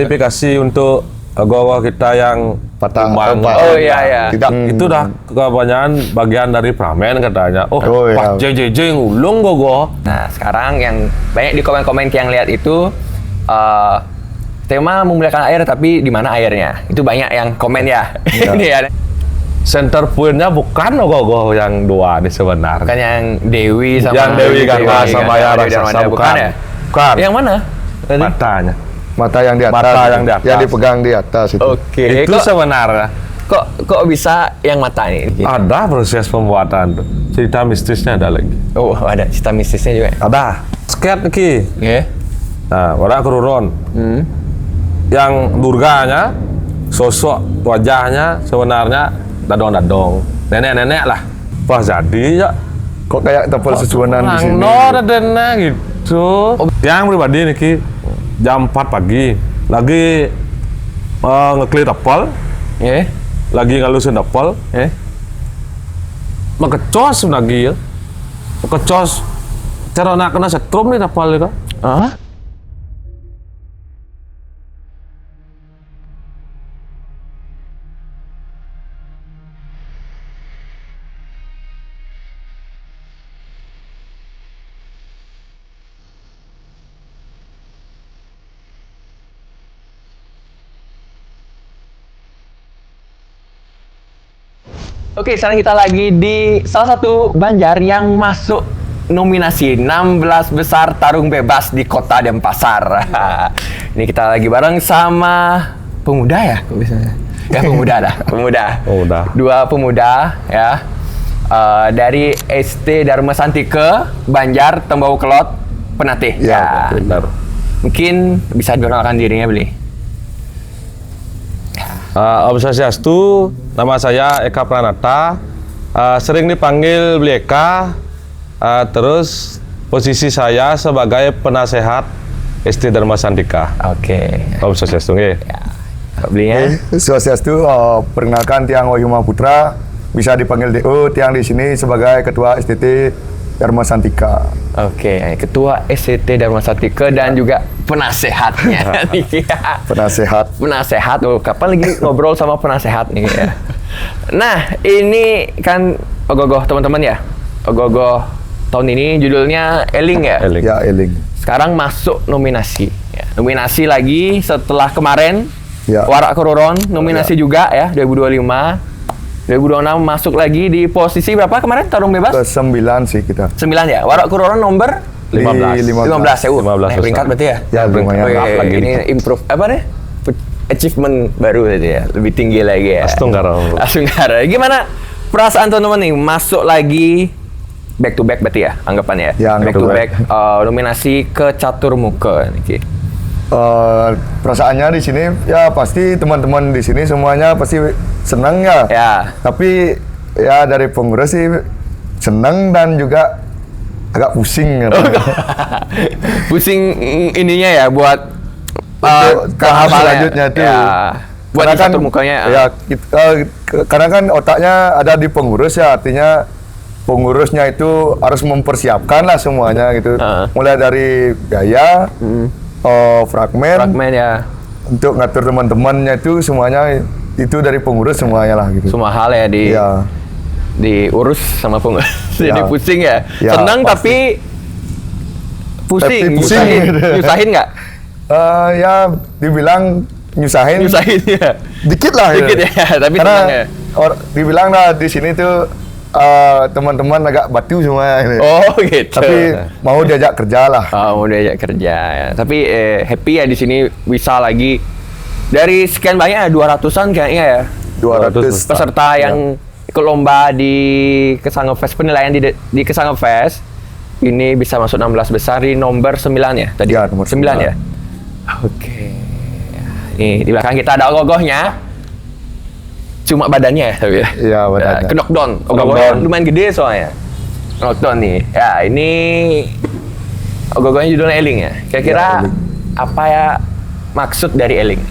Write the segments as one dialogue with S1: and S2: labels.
S1: Kualifikasi untuk gol kita yang
S2: patah.
S3: Oh iya.
S2: Tidak.
S1: Itu dah kebanyakan bagian dari pramen katanya.
S2: Oh, iya.
S1: Pas JJJ ngulung gogo.
S3: Nah, sekarang yang banyak di komen-komen yang lihat itu tema memuliakan air, tapi di mana airnya? Itu banyak yang komen ya. Ini ya.
S1: Center point-nya bukan gogo yang dua nih sebenarnya.
S3: Bukan yang Dewi sama
S1: Yang Dewi Gangga sama yang
S3: Dewi
S1: raksasa,
S3: Darmada, bukan ya?
S1: Bukan.
S3: Yang mana? Tadi?
S1: Matanya.
S2: Mata yang di atas.
S1: Mata yang di atas.
S2: Yang dipegang di atas itu.
S3: Oke.
S1: Itu sebenarnya.
S3: Kok bisa yang mata nih?
S1: Ada proses pembuatan tuh. Cerita mistisnya ada lagi.
S3: Oh, ada cerita mistisnya juga.
S1: Ada. Sket ki.
S3: Oke.
S1: Nah, wadah keruron. Yang Durganya, sosok wajahnya sebenarnya dadong-dadong. Nenek-nenek lah. Wah jadi ya.
S2: Kok kayak tepel sesuanan di sini?
S1: Dana gitu. Yang pribadi nih ki, jam 4 pagi lagi ngeklir tepel, lagi ngalusin tepel, makecos lagi ya, makecos. Cara nak kena setrum nih tepel itu.
S3: Oke, sekarang kita lagi di salah satu Banjar yang masuk nominasi 16 besar tarung bebas di Kota Denpasar. Ini kita lagi bareng sama pemuda ya? Ya pemuda dah, pemuda. Dua pemuda ya. Dari ST Dharma Santike, Banjar, Tembau Kelot, Penatih.
S2: Ya, benar.
S3: Mungkin bisa diperkenalkan dirinya, Beli.
S1: Om Swastiastu, nama saya Eka Pranata, sering dipanggil Beli Eka, terus posisi saya sebagai penasehat ST Dharma Santike.
S3: Oke.
S1: Om Swastiastu nggih.
S3: Ya. Belinya?
S2: Swastiastu, perkenalkan Tiang Wahyuma Putra, bisa dipanggil DO, Tiang di sini sebagai Ketua STT Dharma Santike.
S3: Oke, Ketua STT Dharma Santike dan juga penasehatnya. Penasehat. Oh, kapan lagi ngobrol sama penasehat nih ya. Nah, ini kan ogoh-ogoh teman-teman ya. Ogoh-ogoh tahun ini judulnya Eling ya.
S1: Eling.
S2: Ya, Eling.
S3: Sekarang masuk nominasi. Ya. Nominasi lagi setelah kemarin.
S2: Ya.
S3: Warak Kururon nominasi juga ya 2025. 2026 masuk lagi di posisi berapa kemarin tarung bebas?
S2: Ke-9 sih kita.
S3: 9 ya. Warak Kururon nomor
S1: 15
S3: ya.
S1: 15
S3: Peringkat berarti ya?
S2: Ya, lumayan.
S3: Oke, ini improve apa nih? Achievement baru tadi ya. Lebih tinggi lagi ya. Asunggara. Gimana perasaan teman-teman nih masuk lagi back to back berarti ya anggapannya ya?
S2: Ya,
S3: back to back nominasi ke Catur Muka nih.
S2: Perasaannya di sini ya pasti teman-teman di sini semuanya pasti senang ya.
S3: Ya.
S2: Tapi ya dari pengurus sih senang dan juga agak pusing gitu.
S3: Pusing ininya ya buat
S2: tahap selanjutnya itu.
S3: Ya. Buat
S2: Karena
S3: di
S2: kan
S3: Catur Mukanya.
S2: Ya karena kan otaknya ada di pengurus ya, artinya pengurusnya itu harus mempersiapkan lah semuanya gitu. Mulai dari biaya, fragmen
S3: ya.
S2: Untuk ngatur teman-temannya itu semuanya itu dari pengurus semuanya lah gitu.
S3: Semua hal ya diurus sama pengurus. Jadi pusing ya. Senang
S2: pasti.
S3: tapi pusing. Nyusahin nggak?
S2: Ya dibilang nyusahin
S3: ya.
S2: dikit lah.
S3: Dikit ya, tapi
S2: karena
S3: senang ya.
S2: Dibilang lah di sini tuh teman-teman agak batu semua ini.
S3: Oh gitu.
S2: Tapi mau diajak kerja lah.
S3: Mau diajak kerja ya. Tapi happy ya di sini bisa lagi dari sekian banyak 200-an kayaknya ya.
S2: 200
S3: peserta yang ikut lomba di Kesanga Fest, penilaian di Kesanga Fest ini bisa masuk 16 besar di nomor 9 ya tadi.
S2: Ya, nomor
S3: 9 ya. Oke. Nih di belakang kita ada ogoh-ogohnya. Cuma badannya ya tapi ya.
S2: Iya, badannya.
S3: Knockdown. Ogoh-ogohnya lumayan gede soalnya. Knockdown nih. Ya, ini ogoh-ogohnya judulnya Eling ya. Kira-kira apa ya maksud dari Eling?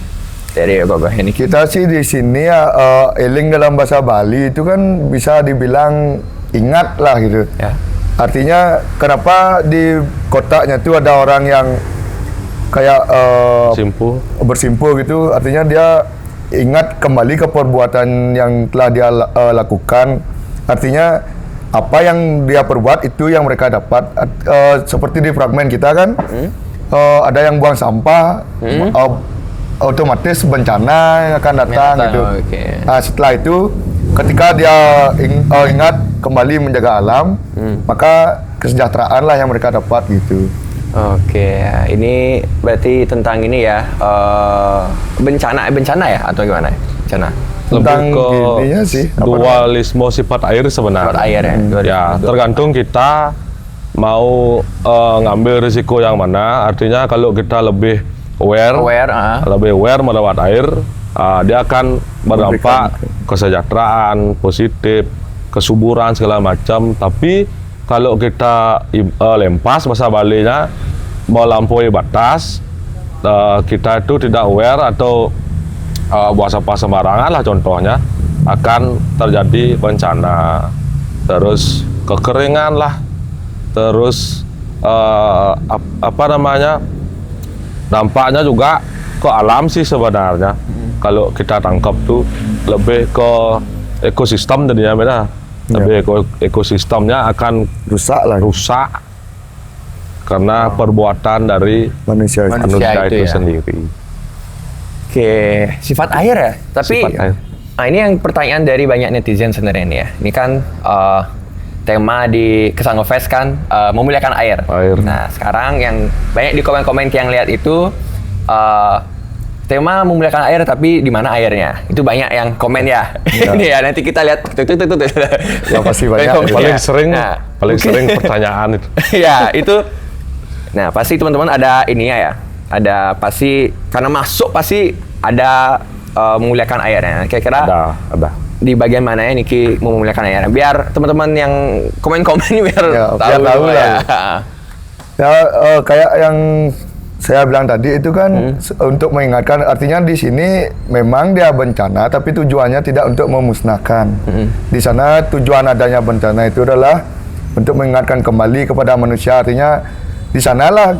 S3: Dari ogoh-ogoh ini.
S2: Kita sih di sini ya eling dalam bahasa Bali itu kan bisa dibilang ingat lah gitu.
S3: Ya.
S2: Artinya kenapa di kotaknya itu ada orang yang kayak
S1: Simpu.
S2: bersimpuh gitu, artinya dia ingat kembali ke perbuatan yang telah dia lakukan. Artinya apa yang dia perbuat itu yang mereka dapat. Seperti di fragmen kita kan, ada yang buang sampah, otomatis bencana yang akan datang gitu.
S3: Okay.
S2: Nah, setelah itu ketika dia ingat kembali menjaga alam, maka kesejahteraan lah yang mereka dapat gitu.
S3: Oke, ini berarti tentang ini ya, bencana ya atau gimana? Bencana.
S2: Tentang
S1: Lebih ke
S2: ininya sih, apa
S1: dualisme sifat air sebenarnya.
S3: Sifat air ya.
S1: Ya, tergantung kita mau ngambil risiko yang mana. Artinya kalau kita lebih lebih aware melewat air, dia akan berdampak kesejahteraan, positif, kesuburan segala macam. Tapi kalau kita lempas masa baliknya melampaui batas, kita itu tidak aware atau buang sampah sembarangan lah contohnya, akan terjadi bencana, terus kekeringan lah, terus dampaknya juga ke alam sih sebenarnya. Kalau kita tangkap tuh lebih ke ekosistem jadinya beda. Lebih ekosistemnya akan rusak karena perbuatan dari
S2: manusia
S1: itu
S3: ya.
S1: sendiri.
S3: Oke, sifat air ya. Tapi
S1: Sifat air.
S3: Nah, ini yang pertanyaan dari banyak netizen sebenarnya nih ya. Ini kan tema di Kesango Fest kan memuliakan air. Nah, sekarang yang banyak di komen-komen yang lihat itu tema memuliakan air, tapi di mana airnya? Itu banyak yang komen ya. Ini ya, nanti kita lihat.
S2: Ya pasti banyak.
S1: Paling sering pertanyaan itu.
S3: Ya, itu. Nah, pasti teman-teman ada ininya ya. Ada pasti karena masuk pasti ada memuliakan airnya. Kira-kira
S1: ada.
S3: Di bagian mana ya Niki memuliakan airnya? Biar teman-teman yang komen-komen biar tahu
S2: lah. Ya, kayak yang saya bilang tadi itu kan untuk mengingatkan, artinya di sini memang dia bencana, tapi tujuannya tidak untuk memusnahkan. Di sana tujuan adanya bencana itu adalah untuk mengingatkan kembali kepada manusia. Artinya di sanalah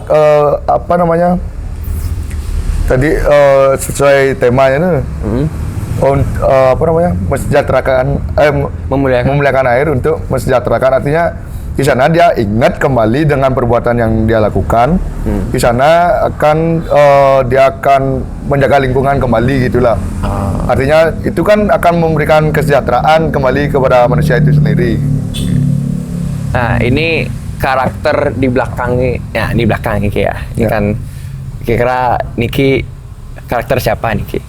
S2: tadi sesuai temanya itu mensejahterakan memuliakan air untuk mensejahterakan. Artinya di sana dia ingat kembali dengan perbuatan yang dia lakukan. Di sana dia akan menjaga lingkungan kembali gitulah. Artinya itu kan akan memberikan kesejahteraan kembali kepada manusia itu sendiri.
S3: Nah, ini karakter di belakang ya, di belakang Niki ya. Ini kan kira-kira Niki karakter siapa Niki?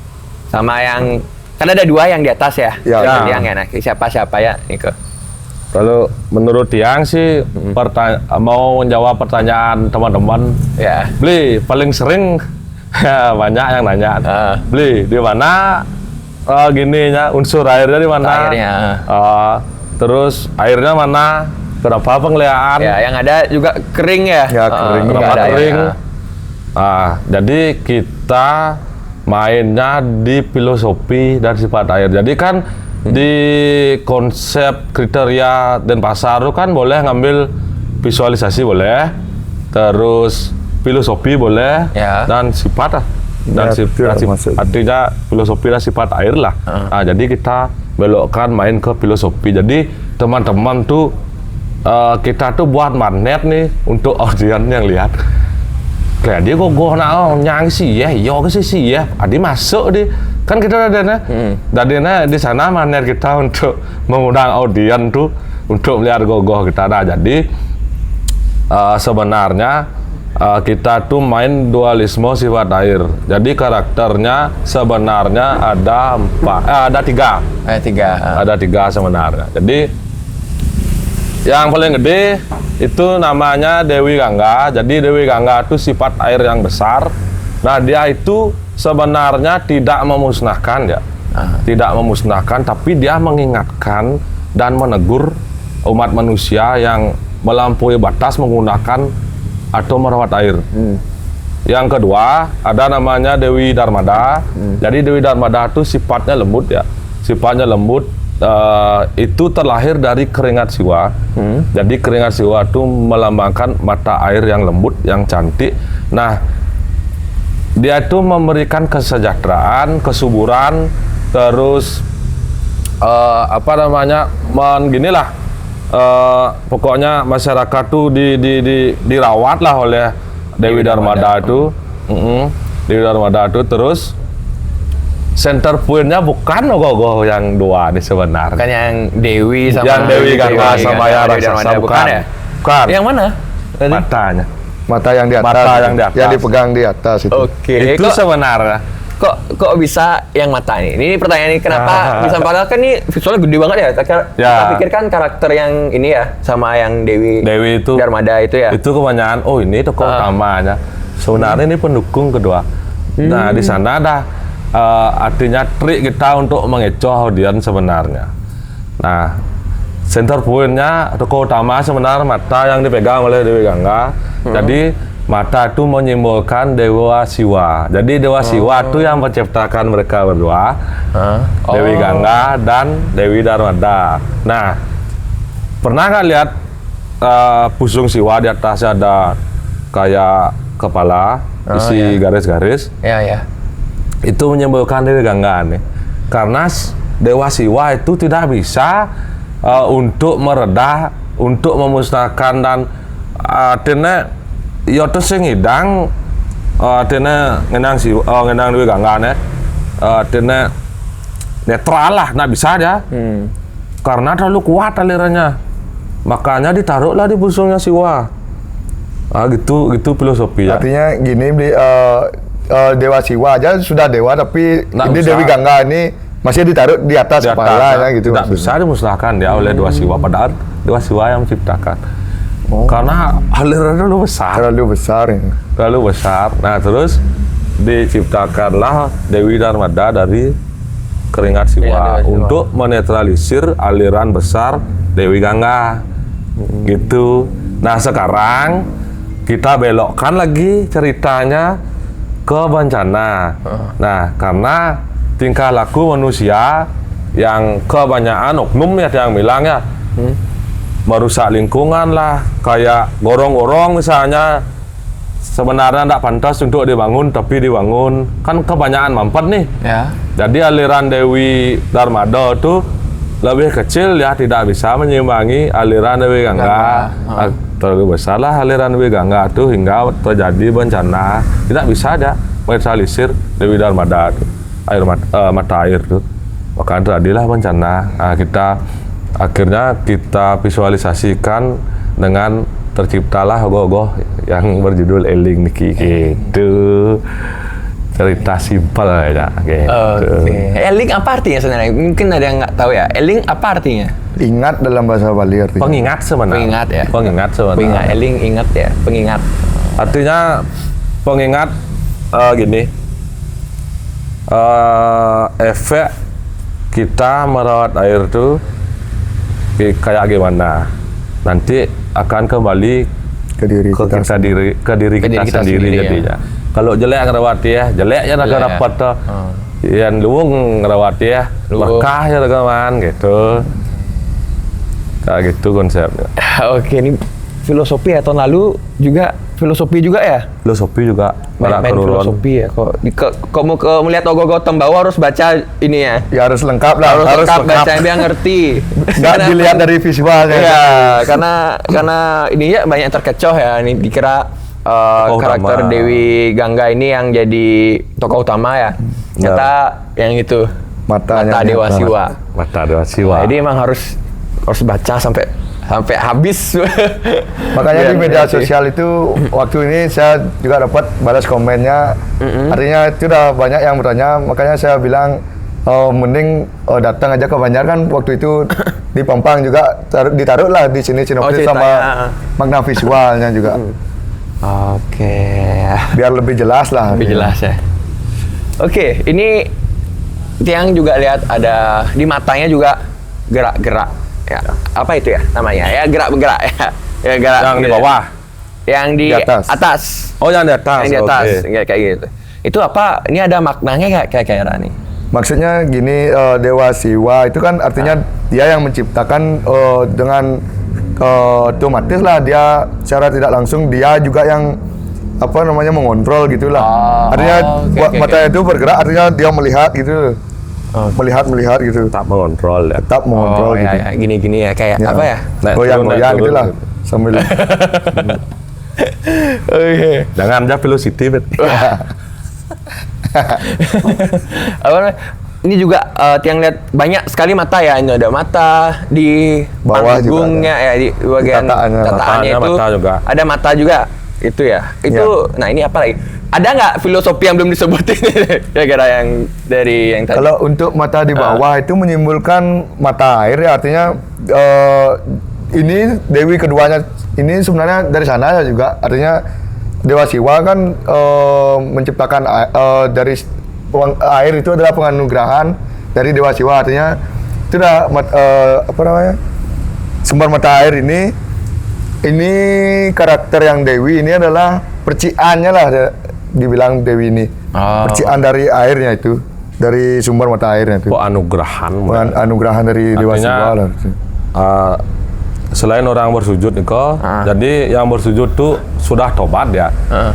S3: Sama yang kan ada dua yang di atas ya. Yang enak. Siapa ya Niko?
S1: Kalau menurut Tiang sih mau menjawab pertanyaan teman-teman,
S3: ya.
S1: Beli paling sering banyak yang nanya, Beli di mana unsur airnya di mana?
S3: Airnya.
S1: Terus airnya mana? Berapa pengelihatan?
S3: Ya, yang ada juga kering ya.
S2: Ya, kering.
S1: Kenapa kering?
S3: Ya.
S1: Jadi kita mainnya di filosofi dan sifat air. Jadi kan di konsep kriteria Denpasar itu kan boleh ngambil visualisasi boleh, terus filosofi boleh, dan sifat lah. Dan sifat artinya filosofi dan sifat air lah. Nah, jadi kita belokkan main ke filosofi. Jadi teman-teman tuh kita tuh buat magnet nih untuk audiens yang lihat. Kayak dia gogoh nyang sih ya, sih ya. Adi masuk di kan kita dadena di sana magnet kita untuk mengundang audiens tuh untuk melihat gogoh kita. Nah, jadi sebenarnya kita tuh main dualisme sifat air. Jadi karakternya sebenarnya ada tiga. Ada tiga sebenarnya. Jadi yang paling gede itu namanya Dewi Gangga. Jadi Dewi Gangga itu sifat air yang besar. Nah, dia itu sebenarnya tidak memusnahkan ya. Tidak memusnahkan, tapi dia mengingatkan dan menegur umat manusia yang melampaui batas menggunakan atau merawat air. Yang kedua ada namanya Dewi Darmada. Jadi Dewi Darmada itu sifatnya lembut ya. Sifatnya lembut. Itu terlahir dari keringat siwa. Jadi keringat siwa itu melambangkan mata air yang lembut, yang cantik. Nah, dia itu memberikan kesejahteraan, kesuburan, terus ginilah, pokoknya masyarakat tuh dirawat lah oleh Dewi Darmada itu. Dewi Darmada itu terus center point-nya bukan Ogoh-Ogoh yang dua nih sebenarnya.
S3: Bukan yang Dewi sama
S1: yang Dewi Gangga sama yang
S3: Dewi
S1: raksasa,
S3: Darmada,
S1: bukan
S3: ya?
S1: Bukan.
S3: Yang mana? Tadi?
S1: Matanya.
S2: Mata yang di atas.
S1: Mata yang di atas.
S2: Yang dipegang di atas itu.
S3: Oke.
S1: Itu sebenarnya.
S3: Kok bisa yang mata nih? Ini pertanyaan ini kenapa bisa, padahal kan ini visualnya gede banget ya. Kita pikir kan karakter yang ini ya sama yang Dewi
S1: itu
S3: Darmada itu ya.
S1: Itu kebanyakan ini tokoh utamanya. Sebenarnya ini pendukung kedua. Nah, di sana ada artinya trik kita untuk mengecoh audiens sebenarnya. Nah, center point-nya tokoh utama sebenarnya mata yang dipegang oleh Dewi Gangga. Jadi mata itu menyimbolkan Dewa Siwa. Jadi Dewa Siwa itu yang menciptakan mereka berdua, Dewi Gangga dan Dewi Darmada. Nah, pernah nggak lihat pusung Siwa di atasnya ada kayak kepala isi garis-garis?
S3: Iya.
S1: Itu menyimbolkan Dewi Gangga nih. Karena Dewa Siwa itu tidak bisa untuk meredah, untuk memusnahkan dan artinya ya terus sing ngidang artinya ngenang Dewi Gangga nih artinya netral lah, nggak bisa dia karena terlalu kuat alirannya, makanya ditaruhlah di pusungnya Siwa. Gitu filosofi ya.
S2: Artinya gini, Dewa Siwa aja sudah dewa, tapi ini Dewi Gangga ini masih ditaruh di atas kepala gitu.
S1: Tidak bisa dimusnahkan dia oleh Dewa Siwa, padahal Dewa Siwa yang menciptakan. Karena alirannya terlalu besar. Nah, terus diciptakanlah Dewi Darmada dari keringat Siwa untuk menetralisir aliran besar Dewi Gangga. Gitu. Nah, sekarang kita belokkan lagi ceritanya ke bencana. Nah, karena tingkah laku manusia yang kebanyakan oknum ya yang bilang ya merusak lingkungan lah, kayak gorong-gorong misalnya sebenarnya tidak pantas untuk dibangun tapi dibangun, kan kebanyakan mampet nih
S3: ya.
S1: Jadi aliran Dewi Darmada itu lebih kecil ya, tidak bisa menyimbangi aliran Dewi Gangga. Terlalu besar lah aliran Dewi Gangga itu hingga terjadi bencana, tidak bisa ada menetralisir Dewi Darmada itu, mata air itu, makanya terjadilah bencana. Nah, akhirnya kita visualisasikan dengan terciptalah Ogoh-Ogoh yang berjudul Eling Niki gitu. Cerita simpel ya gitu.
S3: Eling apa artinya sebenarnya? Mungkin ada yang nggak tahu ya. Eling apa artinya?
S2: Ingat dalam bahasa Bali artinya.
S1: Pengingat sebenarnya.
S3: Pengingat ya.
S1: Pengingat sebenarnya.
S3: Pengingat, Eling ingat ya. Pengingat.
S1: Artinya pengingat gini. Efek kita merawat air itu kayak gimana, nanti akan kembali ke diri kita sendiri jadinya. Kalau jelek ngerawati ya, jelek ya naga rapat tuh. Yang luwung ngerawati ya, berkah ya teman gitu. Kayak gitu konsepnya.
S3: Oke, ini filosofi ya, tahun lalu juga filosofi juga ya?
S1: Filosofi juga.
S3: Main filosofi ya. Kok mau melihat Ogoh-Ogoh Tembawa harus baca ini ya?
S2: Ya harus lengkap lah.
S3: Harus lengkap baca biar ngerti.
S2: Nggak dilihat dari visualnya.
S3: Iya, karena ini ya banyak terkecoh ya. Ini dikira karakter utama. Dewi Gangga ini yang jadi tokoh utama ya. Ternyata yang itu mata Dewa Siwa.
S1: Mata Dewa Siwa.
S3: Nah, jadi emang harus baca sampai habis.
S2: Makanya di media sosial itu waktu ini saya juga dapat balas komennya. Artinya itu udah banyak yang bertanya, makanya saya bilang mending datang aja ke Banjar, kan waktu itu di Pampang juga ditaruh lah di sini sinopsis sama makna visualnya juga.
S3: Oke.
S2: Biar lebih jelas lah.
S3: Lebih jelas ya. Oke, ini Tiang juga lihat ada di matanya juga gerak-gerak. Ya, apa itu ya namanya? Ya gerak-gerak ya. Ya gerak.
S1: Yang di bawah.
S3: Yang di atas.
S1: Oh, yang di atas.
S3: Yang di atas. Okay. Kayak gitu. Itu apa? Ini ada maknanya kayak Rani.
S2: Maksudnya gini, Dewa Siwa itu kan artinya dia yang menciptakan dengan otomatis lah dia secara tidak langsung dia juga yang apa namanya mengontrol gitulah. Artinya matanya itu bergerak, artinya dia melihat gitu. Melihat gitu.
S1: Tetap mengontrol ya.
S2: Tetap mengontrol gitu.
S3: Ya, gini ya kayak apa ya?
S2: Goyang-goyang gitulah sambil.
S1: Jangan aja velocity, Bet.
S3: Apa namanya? Ini juga tiang lihat banyak sekali mata ya. Ini ada mata di
S2: bawah
S3: panggungnya ya, di bagian tataannya itu
S1: mata juga.
S3: ada mata juga itu ya. Itu nah ini apa lagi? Ada nggak filosofi yang belum disebutin kira-kira yang dari yang tadi?
S2: Kalau untuk mata di bawah itu menyimpulkan mata air ya, artinya ini Dewi keduanya ini sebenarnya dari sana juga, artinya Dewa Siwa kan menciptakan dari air itu adalah penganugerahan dari Dewa Siwa, artinya itu dah apa namanya sumber mata air ini karakter yang Dewi ini adalah percikannya lah dibilang Dewi ini percikan dari airnya itu, dari sumber mata airnya itu. Anugerahan dari Dewa Siwa lah.
S1: Selain orang bersujud Niko, jadi yang bersujud tuh sudah tobat ya,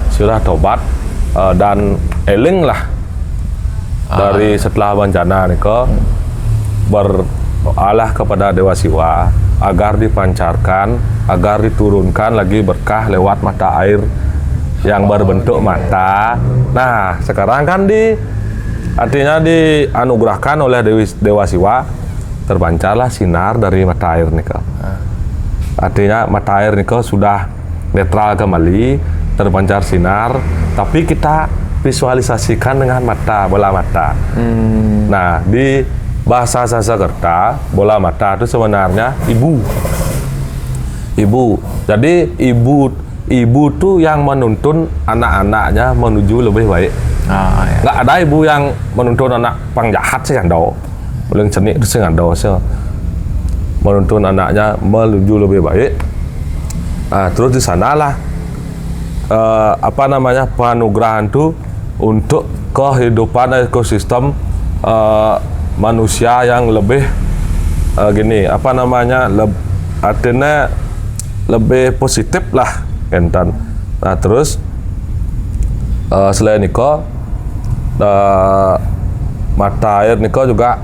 S1: sudah tobat dan eling lah dari setelah bencana Niko berdoalah kepada Dewa Siwa agar dipancarkan, agar diturunkan lagi berkah lewat mata air yang berbentuk mata. Nah sekarang kan artinya dianugerahkan oleh Dewa Siwa terpancarlah sinar dari mata air Niko. Artinya mata air Niko sudah netral kembali, terpancar sinar, tapi kita visualisasikan dengan bola mata. Nah, di bahasa Sanskerta, bola mata itu sebenarnya ibu. Jadi ibu tuh yang menuntun anak-anaknya menuju lebih baik. Nggak ada ibu yang menuntun anak pangjahat sih kan do. Belum cenik itu sih kan do sih. Menuntun anaknya menuju lebih baik. Nah, terus di sanalah apa namanya penganugerahan itu untuk kehidupan ekosistem manusia yang lebih apa namanya artinya lebih positif lah enten. Nah terus selain Niko mata air Niko juga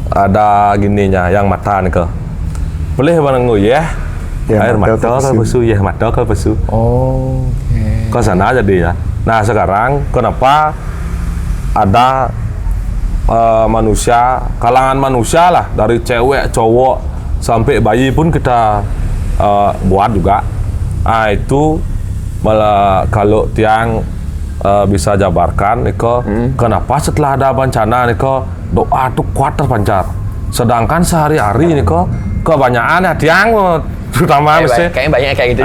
S1: ada gininya yang mata Niko boleh menenggu ya air mata ke besu ya mata ke besu. Ke sana jadi ya. Nah sekarang kenapa ada manusia, kalangan manusia lah, dari cewek, cowok sampai bayi pun kita buat juga. Nah itu malah kalau tiang bisa jabarkan Niko, kenapa setelah ada bencana Niko doa tuh kuat terpancar, sedangkan sehari-hari Niko kebanyakan ya tiang terutama
S3: kayaknya banyak kayak gitu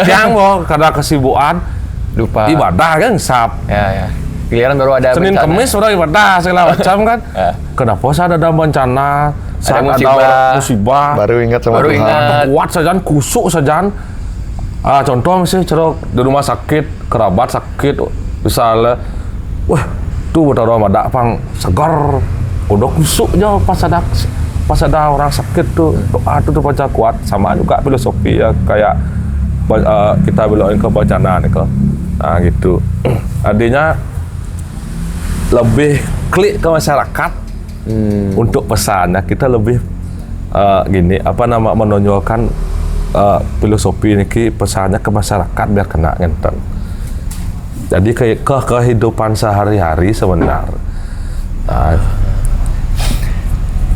S1: tiang karena kesibukan
S3: lupa
S1: ibadah kan sab
S3: ya giliran baru ada
S1: Senin
S3: bencana.
S1: Kemis udah ibadah segala macam kan. Kenapa saat ada bencana, saat ada musibah
S2: baru ingat sama Tuhan.
S1: Kuat saja, kusuk saja. Contoh misalnya cerok di rumah sakit, kerabat sakit, misalnya, wah tuh betul ada pang segar, udah kusuk aja pas ada orang sakit tuh doa tuh baca kuat. Sama juga filosofi ya kayak kita bilangin ke bencana nih kok. Nah gitu. Artinya lebih klik ke masyarakat untuk pesannya kita lebih gini apa nama menonjolkan filosofi ini pesannya ke masyarakat biar kena ngenten. Jadi kayak ke kehidupan sehari-hari sebenarnya.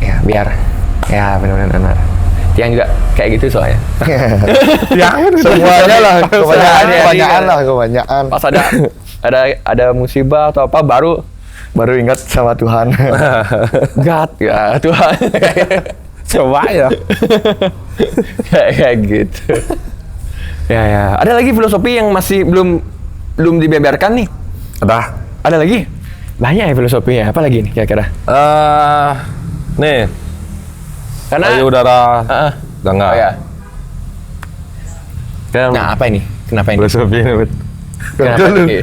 S3: Ya biar ya benar-benar yang juga kayak gitu soalnya.
S2: Semuanya lah kebanyakan.
S3: Pas ada musibah atau apa baru
S2: ingat sama Tuhan.
S3: God ya Tuhan.
S1: Coba ya.
S3: Kayak gitu. Ya. Ada lagi filosofi yang masih belum dibeberkan nih? Ada lagi? Banyak ya filosofinya. Apa lagi nih kira-kira?
S1: Nih.
S3: Karena
S1: udara
S3: enggak. Ya. Nah, apa ini? Kenapa ini?
S1: Filosofi ini.
S3: Kenapa ini?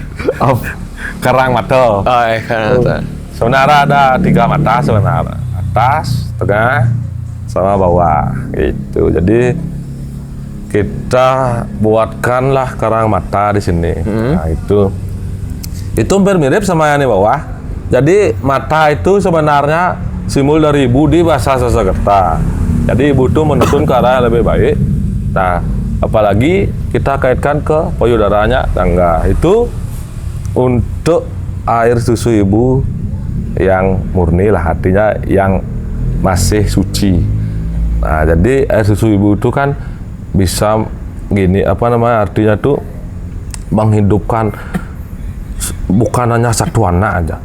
S1: Karang mata.
S3: Karang mata.
S1: Sebenarnya ada 3 mata sebenarnya. Atas, tengah, sama bawah gitu. Jadi kita buatkanlah karang mata di sini. Nah, itu hampir mirip sama yang di bawah. Jadi mata itu sebenarnya simbol dari ibu di bahasa Sanskerta. Jadi ibu itu menuntun ke arah yang lebih baik. Nah, apalagi kita kaitkan ke payudaranya tangga itu untuk air susu ibu yang murni lah, artinya yang masih suci. Nah, jadi air susu ibu itu kan bisa gini, artinya tuh menghidupkan bukan hanya satu anak aja.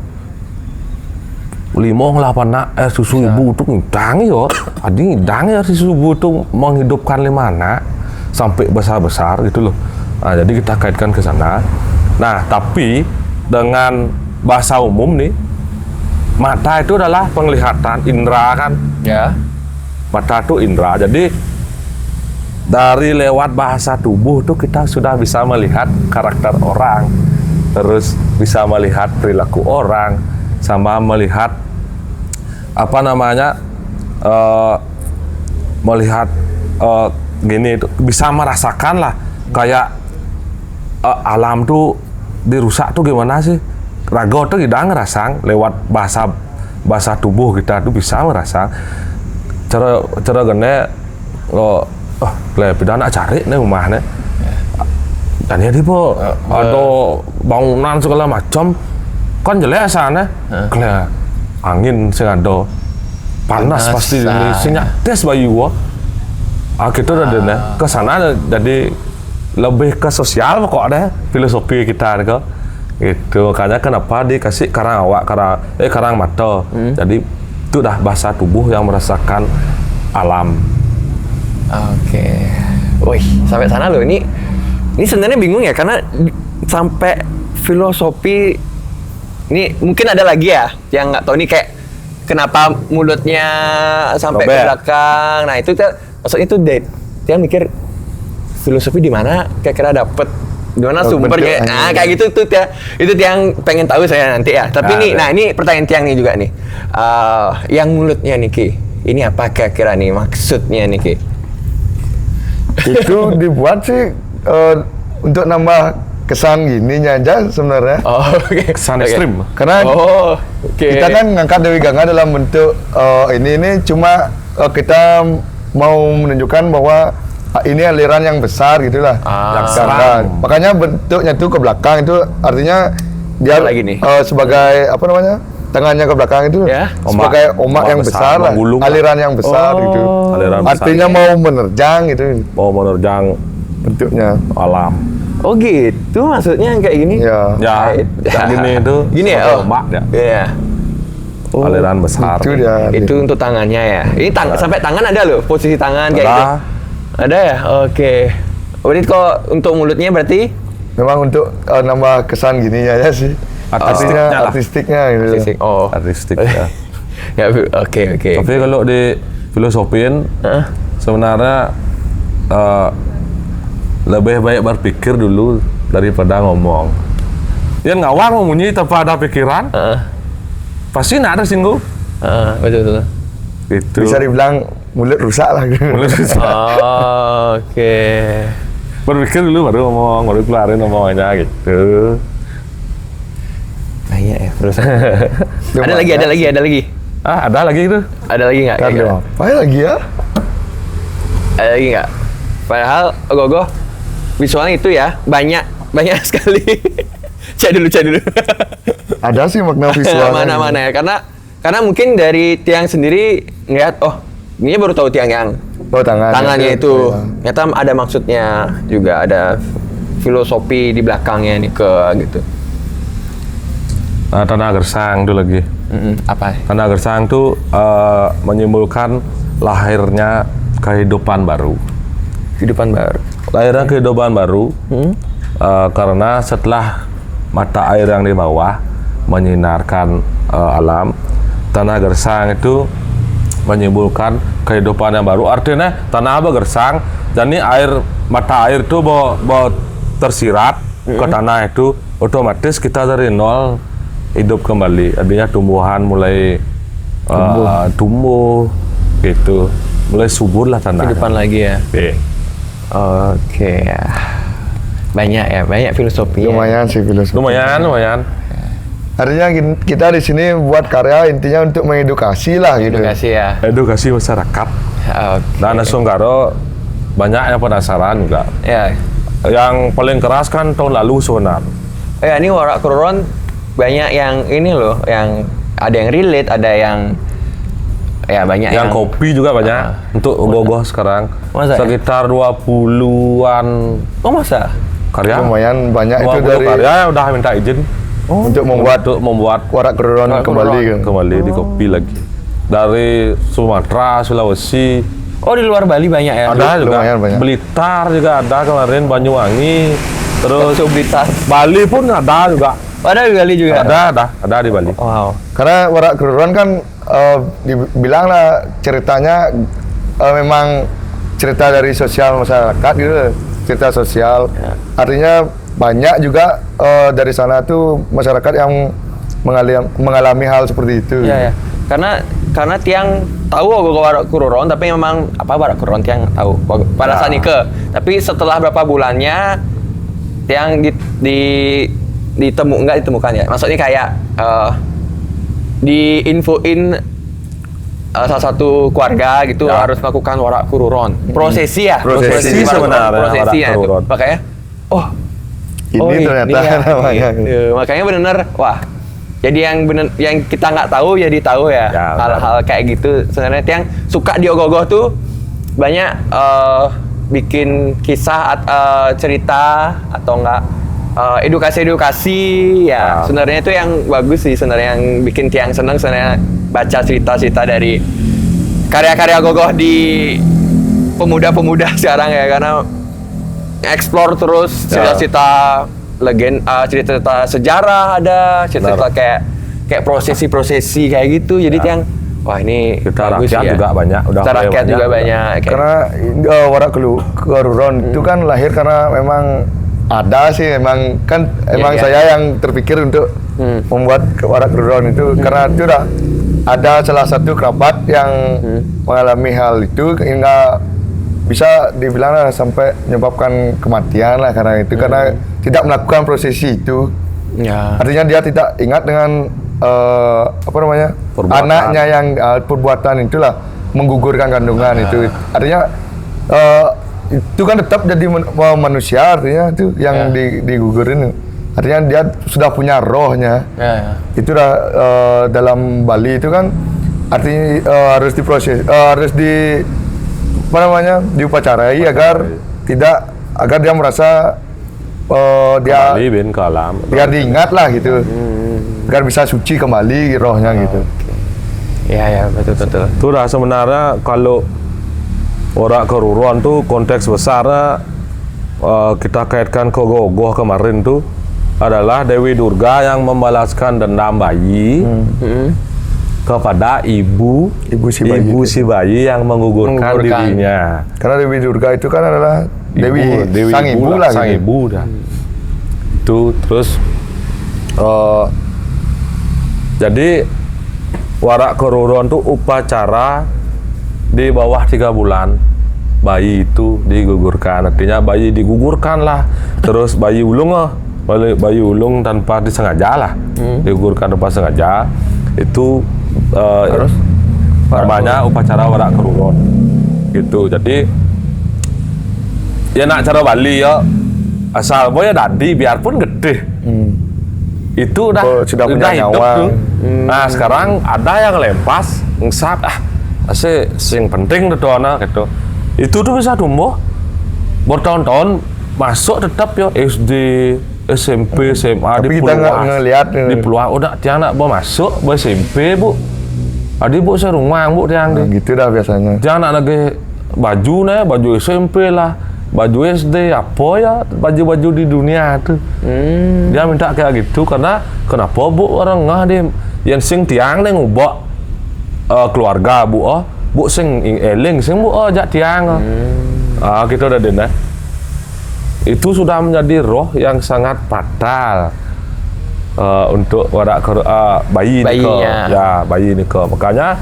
S1: 5-8 anak air susu ibu itu ngidang yo. Adi ngidang air susu ibu itu menghidupkan 5 anak sampai besar-besar gitu loh. Nah, jadi kita kaitkan ke sana. Nah, tapi dengan bahasa umum nih, mata itu adalah penglihatan, indera kan?
S3: Ya.
S1: Mata itu indera. Jadi dari lewat bahasa tubuh tuh kita sudah bisa melihat karakter orang, terus bisa melihat perilaku orang, sama melihat melihat gini, bisa merasakan lah kayak alam tuh dirusak tuh gimana sih? Raga tuh kita ngerasang lewat bahasa tubuh kita tuh bisa merasa cara gene pidana cari nih rumahnya. Dan ya po ada bangunan segala macam kan jelek sana, kayak angin sing ada panas pasti ini sinya tes bayu kita udah dene ke sana jadi lebih ke sosial pokoknya filosofi kita nih itu makanya kenapa dikasih karang mata. Jadi itu dah bahasa tubuh yang merasakan alam.
S3: Oke. Wih, sampai sana loh ini sebenarnya bingung ya karena sampai filosofi ini mungkin ada lagi ya yang nggak tahu nih kayak kenapa mulutnya sampai ke belakang. Nah itu maksudnya itu dia mikir filosofi di mana kira-kira dapet di mana sumbernya. Nah kayak gitu tuh ya. Itu yang pengen tahu saya nanti ya. Tapi ini pertanyaan Tiang nih juga nih. Yang mulutnya nih Ki. Ini apa kira-kira nih maksudnya nih Ki?
S2: Itu dibuat sih untuk nambah kesan gininya aja sebenarnya.
S3: Oh, oke.
S1: Kesan ekstrim.
S2: Karena kita kan ngangkat Dewi Gangga dalam bentuk ini cuma kita mau menunjukkan bahwa ini aliran yang besar gitulah. Yang Gangga. Makanya bentuknya tuh ke belakang itu artinya dia sebagai apa namanya? Tangannya ke belakang itu sebagai omak yang besar lah, aliran yang besar gitu. Artinya mau menerjang gitu.
S1: Mau menerjang
S2: bentuknya
S1: alam.
S3: Oh gitu maksudnya kayak gini?
S1: Ya, gini itu.
S3: Gini ya?
S1: Omak ya.
S3: Iya.
S1: Aliran besar.
S3: Itu untuk tangannya ya. Ini sampai tangan ada loh, posisi tangan kayak gitu. Ada ya? Oke. Berarti kok untuk mulutnya berarti?
S2: Memang untuk nambah kesan gininya aja sih. Artistiknya gitu.
S1: Artistik ya.
S3: Ya, oke.
S1: Tapi kalau di filosofin sebenarnya lebih baik berpikir dulu daripada ngomong. Yang ngawang ngomongnya tanpa ada pikiran, pasti nggak ada singgung.
S3: Betul.
S2: Itu. Bisa dibilang mulut rusak lah.
S1: Mulut rusak.
S3: Oke.
S1: Berpikir dulu baru ngomong, baru keluarin ngomongnya gitu.
S3: Banyak ya terus. Ada lagi.
S1: Ada lagi itu?
S3: Ada lagi nggak?
S2: Apa lagi ya?
S3: Ada lagi nggak? Padahal Gogo visualnya itu ya banyak sekali. Cek dulu.
S2: Ada sih makna visualnya.
S3: Mana ya? Karena mungkin dari Tiang sendiri ngeliat, ini baru tahu Tiang yang tangannya itu. Ternyata ada maksudnya juga, ada filosofi di belakangnya nih gitu.
S1: Tanah Gersang itu lagi.
S3: Apa?
S1: Tanah Gersang itu menyimpulkan lahirnya kehidupan baru. Lahirnya kehidupan baru karena setelah mata air yang di bawah menyinarkan alam, Tanah Gersang itu menyimpulkan kehidupan yang baru. Artinya tanah apa gersang, jadi mata air itu mau tersirat ke tanah itu, otomatis kita dari nol hidup kembali. Artinya tumbuhan mulai tumbuh gitu, mulai subur lah tanah.
S3: Kehidupan lagi ya. Oke ya. Banyak filosofi.
S2: Lumayan sih filosofi.
S1: Lumayan.
S2: Artinya kita di sini buat karya intinya untuk mengedukasi lah gitu.
S3: Edukasi ya.
S1: Edukasi masyarakat.
S3: Oke.
S1: Dan Songgaro banyak yang penasaran juga.
S3: Ya.
S1: Yang paling keras kan tahun lalu sebenarnya.
S3: Ya ini Warak Kururon banyak yang ini loh, yang ada yang relate, ada yang ya banyak
S1: Yang kopi juga banyak untuk gogoh sekarang.
S3: Masa ya?
S1: Sekitar 20-an
S3: Oh masa?
S1: karya.
S2: Lumayan banyak itu
S1: 20
S2: dari
S1: karya yang udah minta izin
S2: untuk membuat Warak Kururon kembali kan.
S1: Kembali di kopi lagi. Dari Sumatera, Sulawesi,
S3: Oh di luar Bali banyak ya?
S1: ada juga.
S2: lumayan banyak.
S1: Blitar juga ada kemarin, Banyuwangi. Terus
S3: Blitar.
S1: Bali pun ada juga.
S3: Ada di Bali juga?
S1: Ada di Bali.
S3: Wow.
S2: Karena Warak Kururon kan dibilang lah ceritanya memang cerita dari sosial masyarakat gitu, cerita sosial.
S3: Ya.
S2: Artinya banyak juga dari sana tuh masyarakat yang mengalami hal seperti itu.
S3: Iya ya. Karena tiang tahu Warak Kururon, tapi memang apa Warak Kururon tiang tahu pada saat itu. Tapi setelah berapa bulannya tiang ditemukan ya. Maksudnya kayak diinfoin salah satu keluarga gitu harus melakukan Warak Kururon. Prosesi ya.
S2: Prosesi
S1: sebenarnya,
S3: Prosesi ya.
S1: Warak Kururon.
S3: Makanya
S2: Ini ternyata
S3: ya.
S2: namanya.
S3: Makanya benar wah. Jadi yang kita nggak tahu jadi tahu ya. Hal-hal kayak gitu sebenarnya yang suka diogok-ogok tuh banyak bikin kisah cerita atau enggak edukasi ya. Sebenarnya itu yang bagus sih sebenarnya, yang bikin tiang senang sebenarnya baca cerita-cerita dari karya-karya gogoh di pemuda-pemuda sekarang ya, karena explore terus cerita-cerita cerita-cerita sejarah, ada cerita-cerita kayak prosesi-prosesi kayak gitu. Jadi yang wah ini
S1: Kita
S3: bagus
S1: rakyat
S3: ya.
S1: juga banyak, udah
S3: Kita
S1: mulai
S3: rakyat juga banyak.
S2: Karena Warak Kururon itu kan lahir karena memang ada sih, emang saya yang terpikir untuk membuat Warak Kururon itu karena itu udah ada salah satu kerabat yang mengalami hal itu hingga bisa dibilang sampai menyebabkan kematian lah karena itu, karena tidak melakukan prosesi itu.
S3: Ya.
S2: Artinya dia tidak ingat dengan
S1: Perbuatan.
S2: anaknya yang perbuatan itulah menggugurkan kandungan itu. Artinya itu kan tetap jadi manusia, artinya itu yang digugurin. Artinya dia sudah punya rohnya. Itu dalam Bali itu kan artinya harus diproses, harus diupacarai agar dia merasa dia
S1: Kembali bin ke alam.
S2: biar diingat lah gitu, agar bisa suci kembali rohnya gitu.
S3: Ya betul.
S1: Itu dah sebenarnya kalau Warak Kururon tuh konteks besarnya kita kaitkan ke gogoh kemarin tuh adalah Dewi Durga yang membalaskan dendam bayi kepada ibu si bayi yang menggugurkan dirinya.
S2: Karena Dewi Durga itu kan adalah Dewi sang ibu lah,
S1: sang
S2: gitu.
S1: ibu dah. Itu terus jadi Warak Kururon tuh upacara di bawah 3 bulan bayi itu digugurkan. Artinya bayi digugurkan lah. Terus bayi ulung tanpa disengaja lah. Digugurkan tanpa sengaja. Itu namanya upacara Warak Kururon. Gitu. Jadi ya nak cara Bali ya asal boya dadi biarpun gede. Itu udah
S2: sudah punya
S1: hidup
S2: nyawa.
S1: tuh. Nah, sekarang ada yang lempas, ngesap sing penting tuh anak gitu. Itu tuh bisa tumbuh bertahun-tahun, masuk tetap ya SD, SMP, SMA.
S2: Tapi kita nggak ngelihat
S1: di peluang udah tiang nak mau masuk bu SMP bu. Adi bu serumah bu tiang di.
S2: Gitu dah biasanya.
S1: Tiang nak lagi baju SMP lah, baju SD apa ya, baju-baju di dunia tuh. Dia minta kayak gitu karena kenapa bu orang ngah dia yang sing tiang nih ngubah keluarga bu bu sing eling sing bu jak tiang gitu udah deh. Itu sudah menjadi roh yang sangat fatal untuk warak bayi ini ke. Makanya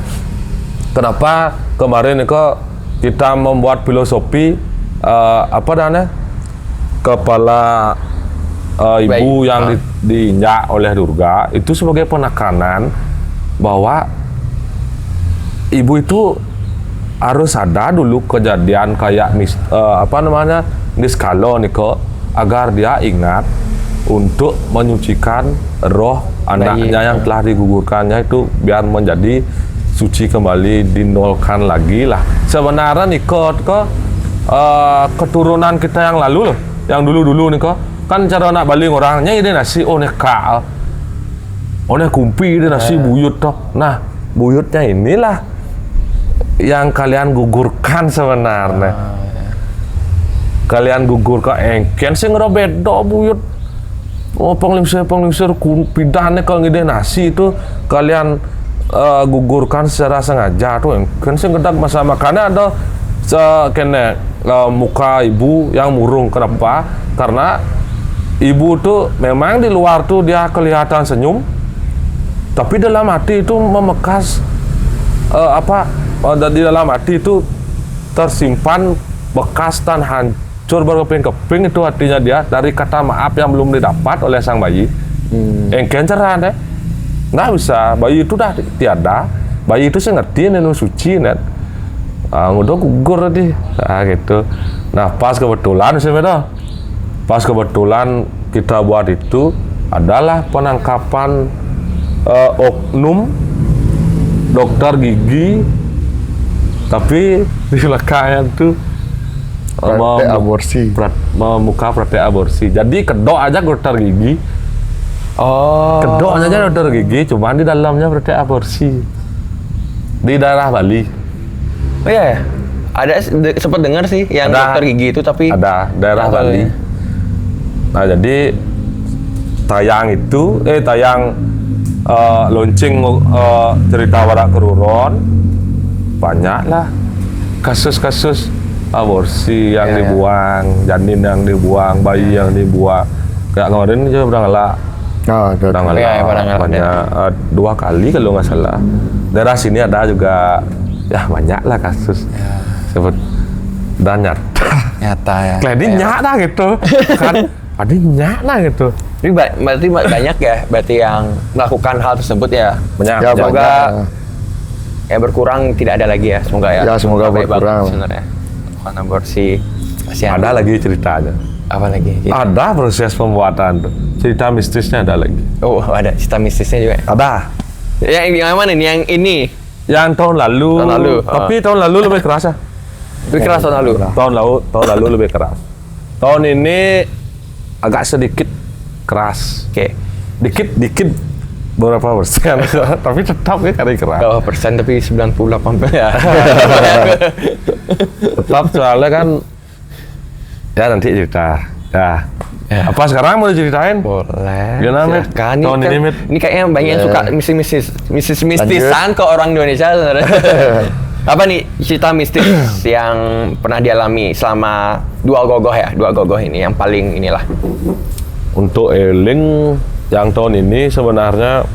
S1: kenapa kemarin ini kita membuat filosofi apa namanya, kepala ibu yang diinjak oleh Durga itu sebagai penekanan bahwa ibu itu harus ada dulu kejadian kayak apa namanya niskalo niko, agar dia ingat untuk menyucikan roh anaknya yang telah digugurkannya itu biar menjadi suci kembali, dinolkan lagi lah. Sebenarnya niko keturunan kita yang lalu loh, yang dulu niko kan cara nak baling orangnya ini nasi neka kumpi ini nasi buyut toh. Nah buyutnya inilah yang kalian gugurkan sebenarnya. Kalian gugur ke engken sih ngerobedo buyut. Penglingsir pidane kalau ngide nasi itu kalian gugurkan secara sengaja tuh engken sih ngedak masa makannya ada kene muka ibu yang murung. Kenapa? Karena ibu tuh memang di luar tuh dia kelihatan senyum, tapi dalam hati itu memekas di dalam hati itu tersimpan bekas dan hancur berkeping-keping. Itu artinya dia dari kata maaf yang belum didapat oleh sang bayi. Engken cerah deh. Nah bisa, bayi itu dah tiada. Bayi itu saya ngerti nenu suci net. Udah gugur tadi. Nah gitu. Nah pas kebetulan kita buat itu adalah penangkapan oknum dokter gigi, tapi di belakangnya tuh memuka praktek aborsi. Jadi kedok aja dokter gigi. Kedok aja dokter gigi, cuman di dalamnya praktek aborsi di daerah Bali.
S3: Oh iya, ada sempat dengar sih yang dokter gigi itu, tapi
S1: ada daerah Bali. Nah jadi tayang launching cerita Warak Keruron, banyak lah kasus-kasus aborsi yang dibuang, janin yang dibuang, bayi yang dibuang. Kayak kemarin juga Brangalak. Banyak 2 kali kalau nggak salah. Daerah sini ada juga, ya banyak lah kasus. Sebut dan nyata
S3: ya.
S1: Kledin nyata gitu kan. Ada nyata gitu.
S3: Jadi berarti banyak ya, berarti yang melakukan hal tersebut ya.
S1: Banyak.
S2: Ya,
S3: Semoga
S2: banyak.
S3: ya berkurang, tidak ada lagi ya. Semoga ya.
S2: Ya semoga berkurang.
S3: Sebenarnya. Bukan aborsi.
S1: Ada lagi ceritanya.
S3: Apa lagi? Gitu.
S1: Ada proses pembuatan tuh. Cerita mistisnya ada lagi.
S3: Oh ada cerita mistisnya juga.
S1: Ada.
S3: Yang mana nih? Yang ini?
S1: Yang tahun lalu. Tapi tahun lalu lebih keras ya.
S3: Lebih keras tahun lalu.
S1: Tahun lalu lebih keras. Tahun ini agak sedikit keras.
S3: Oke.
S1: Dikit berapa persen. Tapi tetap ya karena keras.
S3: Berapa persen tapi 98 ya.
S1: Tetap soalnya kan ya nanti cerita. Ya. Apa sekarang mau diceritain?
S3: Boleh.
S1: Gimana, Mit?
S3: Tahun ini, Mit. Ini kayaknya banyak yang suka mistisan ke orang Indonesia sebenarnya. Apa nih cerita mistis yang pernah dialami selama dua gogoh ini yang paling inilah?
S1: Untuk Eling yang tahun ini sebenarnya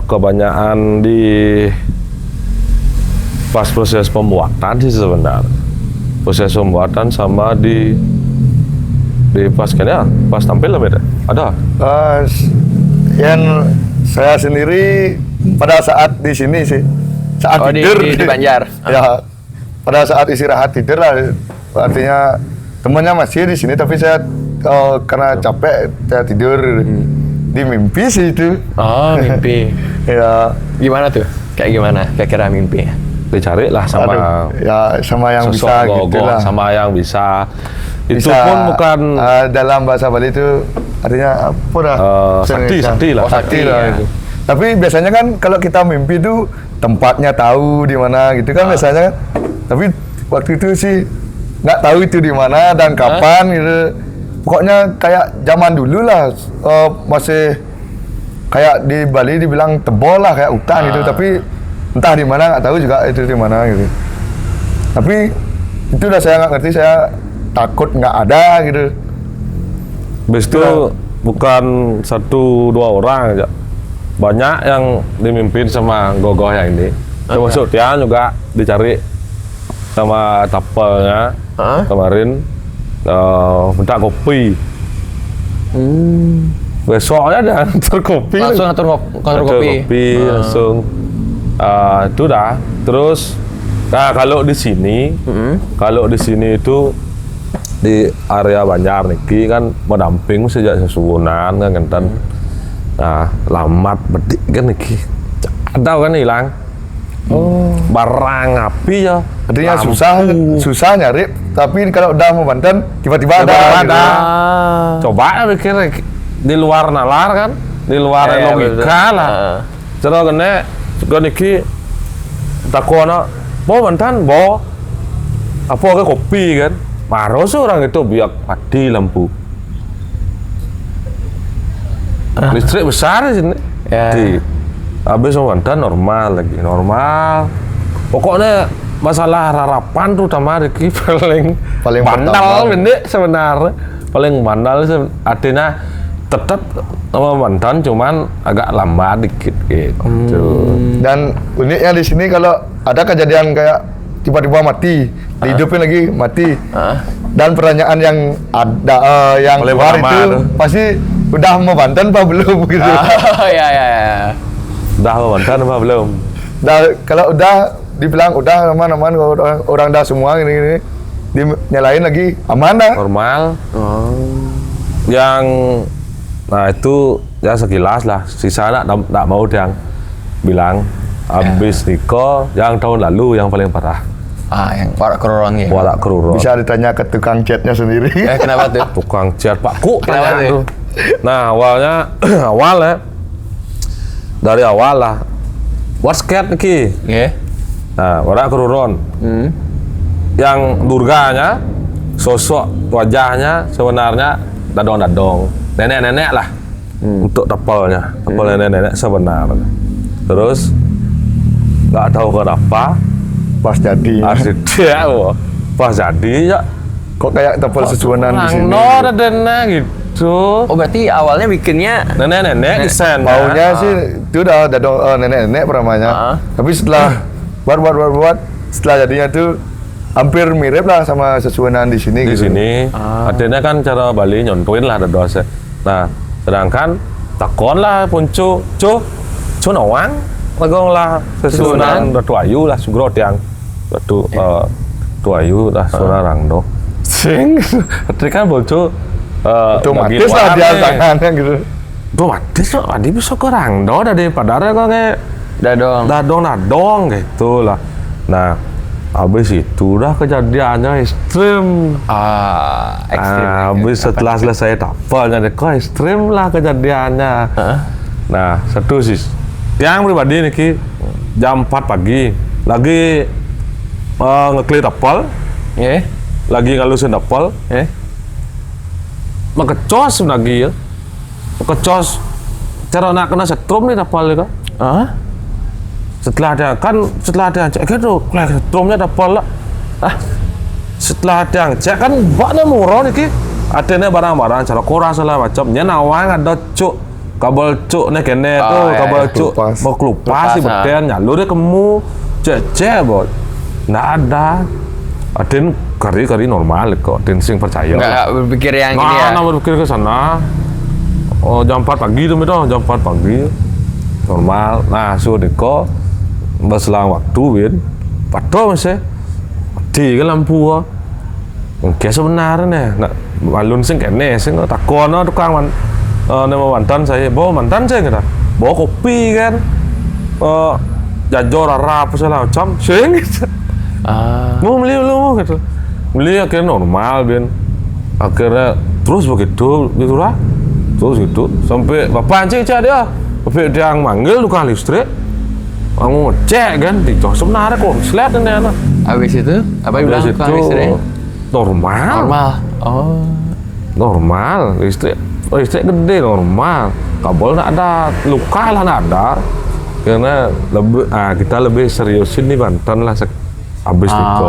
S1: kebanyakan di pas proses pembuatan sih sebenarnya. Proses pembuatan sama di pas tampil lah beda. Ada?
S2: Yang saya sendiri pada saat di sini sih. Saat tidur
S3: di Banjar.
S2: Ya, pada saat istirahat tidur lah. Artinya temannya masih di sini, tapi saya karena capek saya tidur. Di mimpi sih itu.
S3: Oh, mimpi.
S2: Ya.
S3: Gimana tuh? Kayak gimana? Kira-kira mimpi?
S1: Dicari lah sama
S2: sama yang bisa gitu lah.
S1: Sama yang bisa. Itu
S2: Bisa,
S1: pun bukan
S2: dalam bahasa Bali itu artinya apa dah?
S1: Sakti lah.
S2: Sakti lah itu. Tapi biasanya kan kalau kita mimpi itu tempatnya tahu di mana gitu kan biasanya kan. Tapi waktu itu sih nggak tahu itu di mana dan kapan gitu. Pokoknya kayak zaman dulu lah, masih kayak di Bali dibilang tebol lah kayak hutan gitu. Tapi entah di mana nggak tahu juga itu di mana gitu. Tapi itu udah saya nggak ngerti, saya takut nggak ada gitu.
S1: Habis itu bukan 1-2 orang aja. Banyak yang dimimpin sama gogoh yang ini. Termasuk Tian juga dicari. sama tapelnya kemarin minta kopi. Besoknya ada antar kopi.
S3: Langsung ngatur kopi.
S1: Langsung. Itu dah. Terus, nah kalau di sini itu di area Banjar niki kan mendamping sejak sesuwunan kan ngenten. Nah, lamat bedik kan niki. Ada kan hilang. Barang api ya.
S2: Artinya susah nyari, tapi kalau udah mau Banten tiba-tiba ada.
S1: Coba pikir di luar nalar kan, di luar logika lah. Cara kene niki takono, "Bo Banten, bo." Apa ke kopi kan? Harus orang itu biak mati lampu. Listrik besar di sini. Habis Banten normal lagi, normal. Pokoknya masalah harapan terutama Riki paling bandal bener sebenarnya. Paling bandal artinya tetap sama Banten cuman agak lambat dikit gitu.
S2: Dan uniknya di sini kalau ada kejadian kayak tiba-tiba mati, dihidupin lagi mati. Dan pertanyaan yang ada yang keluar itu pasti udah mau Banten apa belum gitu.
S3: Ya.
S1: Udah mau Banten apa belum?
S2: Kalau udah dibilang udah aman-aman, orang dah semua gini dinyalain lagi aman dah.
S1: Normal. Yang nah itu ya sekilas lah. Sisa nak mau yang bilang habis Niko yang tahun lalu yang paling parah.
S3: Yang warak keruron ya.
S1: Warak keruron.
S2: Bisa ditanya ke tukang catnya sendiri.
S3: Kenapa tuh?
S1: Tukang cat Pak Ku.
S3: Kenapa tuh?
S1: Nah awalnya dari awal lah. What's cat Niki? Nah warak keruron. Yang durganya, sosok wajahnya sebenarnya dadong-dadong. Nenek-nenek lah. Untuk tapelnya. Tapel nenek-nenek sebenarnya. Terus nggak tahu kenapa
S2: Pas jadi.
S1: Pas jadi ya.
S2: Kok kayak tapel sesuanan di sini?
S1: Dana gitu.
S3: Oh berarti awalnya bikinnya
S1: Nenek-nenek desain.
S2: Maunya sih itu udah nenek-nenek peramanya. Tapi setelah buat setelah jadinya tuh hampir mirip lah sama sesuanan di sini.
S1: Di
S2: gitu.
S1: sini artinya kan cara Bali nyontoin lah ada dosa. Nah sedangkan takon lah puncu nawang legong lah sesuanan Ratu Ayu lah sugro tiang Ratu Ayu lah suara rangdo sing artinya kan puncu
S2: otomatis lah dia tangannya gitu.
S1: Otomatis loh, adi bisa ke rangdo dari padahal kok kayak dadong gitu lah. Nah habis itu udah kejadiannya ekstrim.
S3: Ekstrim.
S1: Habis setelah selesai tapelnya kok ekstrim lah kejadiannya. Nah satu sih yang pribadi nih Ki jam 4 pagi lagi ngeklir tapel, lagi ngalusin tapel, makecos lagi ya, makecos cara nak kena setrum nih tapel ya kan? Setelah dia cek gitu, setrumnya tapel lah. Setelah dia cek kan baknya murah nih Ki, artinya barang-barang cara koras segala macamnya nawang ada cuk. Kabel cuk nih kene tuh kabel cuk mau kelupas sih beten nyalur kemu cek bot nggak ada aden kari normal kok aden sing percaya
S3: nggak berpikir yang ini ya
S1: berpikir ke sana jam 4 pagi tuh jam 4 pagi normal. Nah sudah kok berselang waktu bin padahal masih di lampu mungkin sebenarnya nah malun sing kene sing takon tukang nama mantan saya, bawa mantan saya kata, bawa kopi kan, jajor arab segala macam, sing gitu. Mau beli lu gitu, beli akhirnya normal bin, akhirnya terus begitu lah, terus gitu sampai bapak cek dia, bapak dia yang manggil tukang listrik, mau ngecek kan, dicos sebenarnya konslet ini anak.
S3: Habis itu apa yang bilang tukang listrik?
S1: Normal listrik gede normal, kabel nggak ada, luka lah nggak ada, karena kita lebih seriusin nih Banten lah habis itu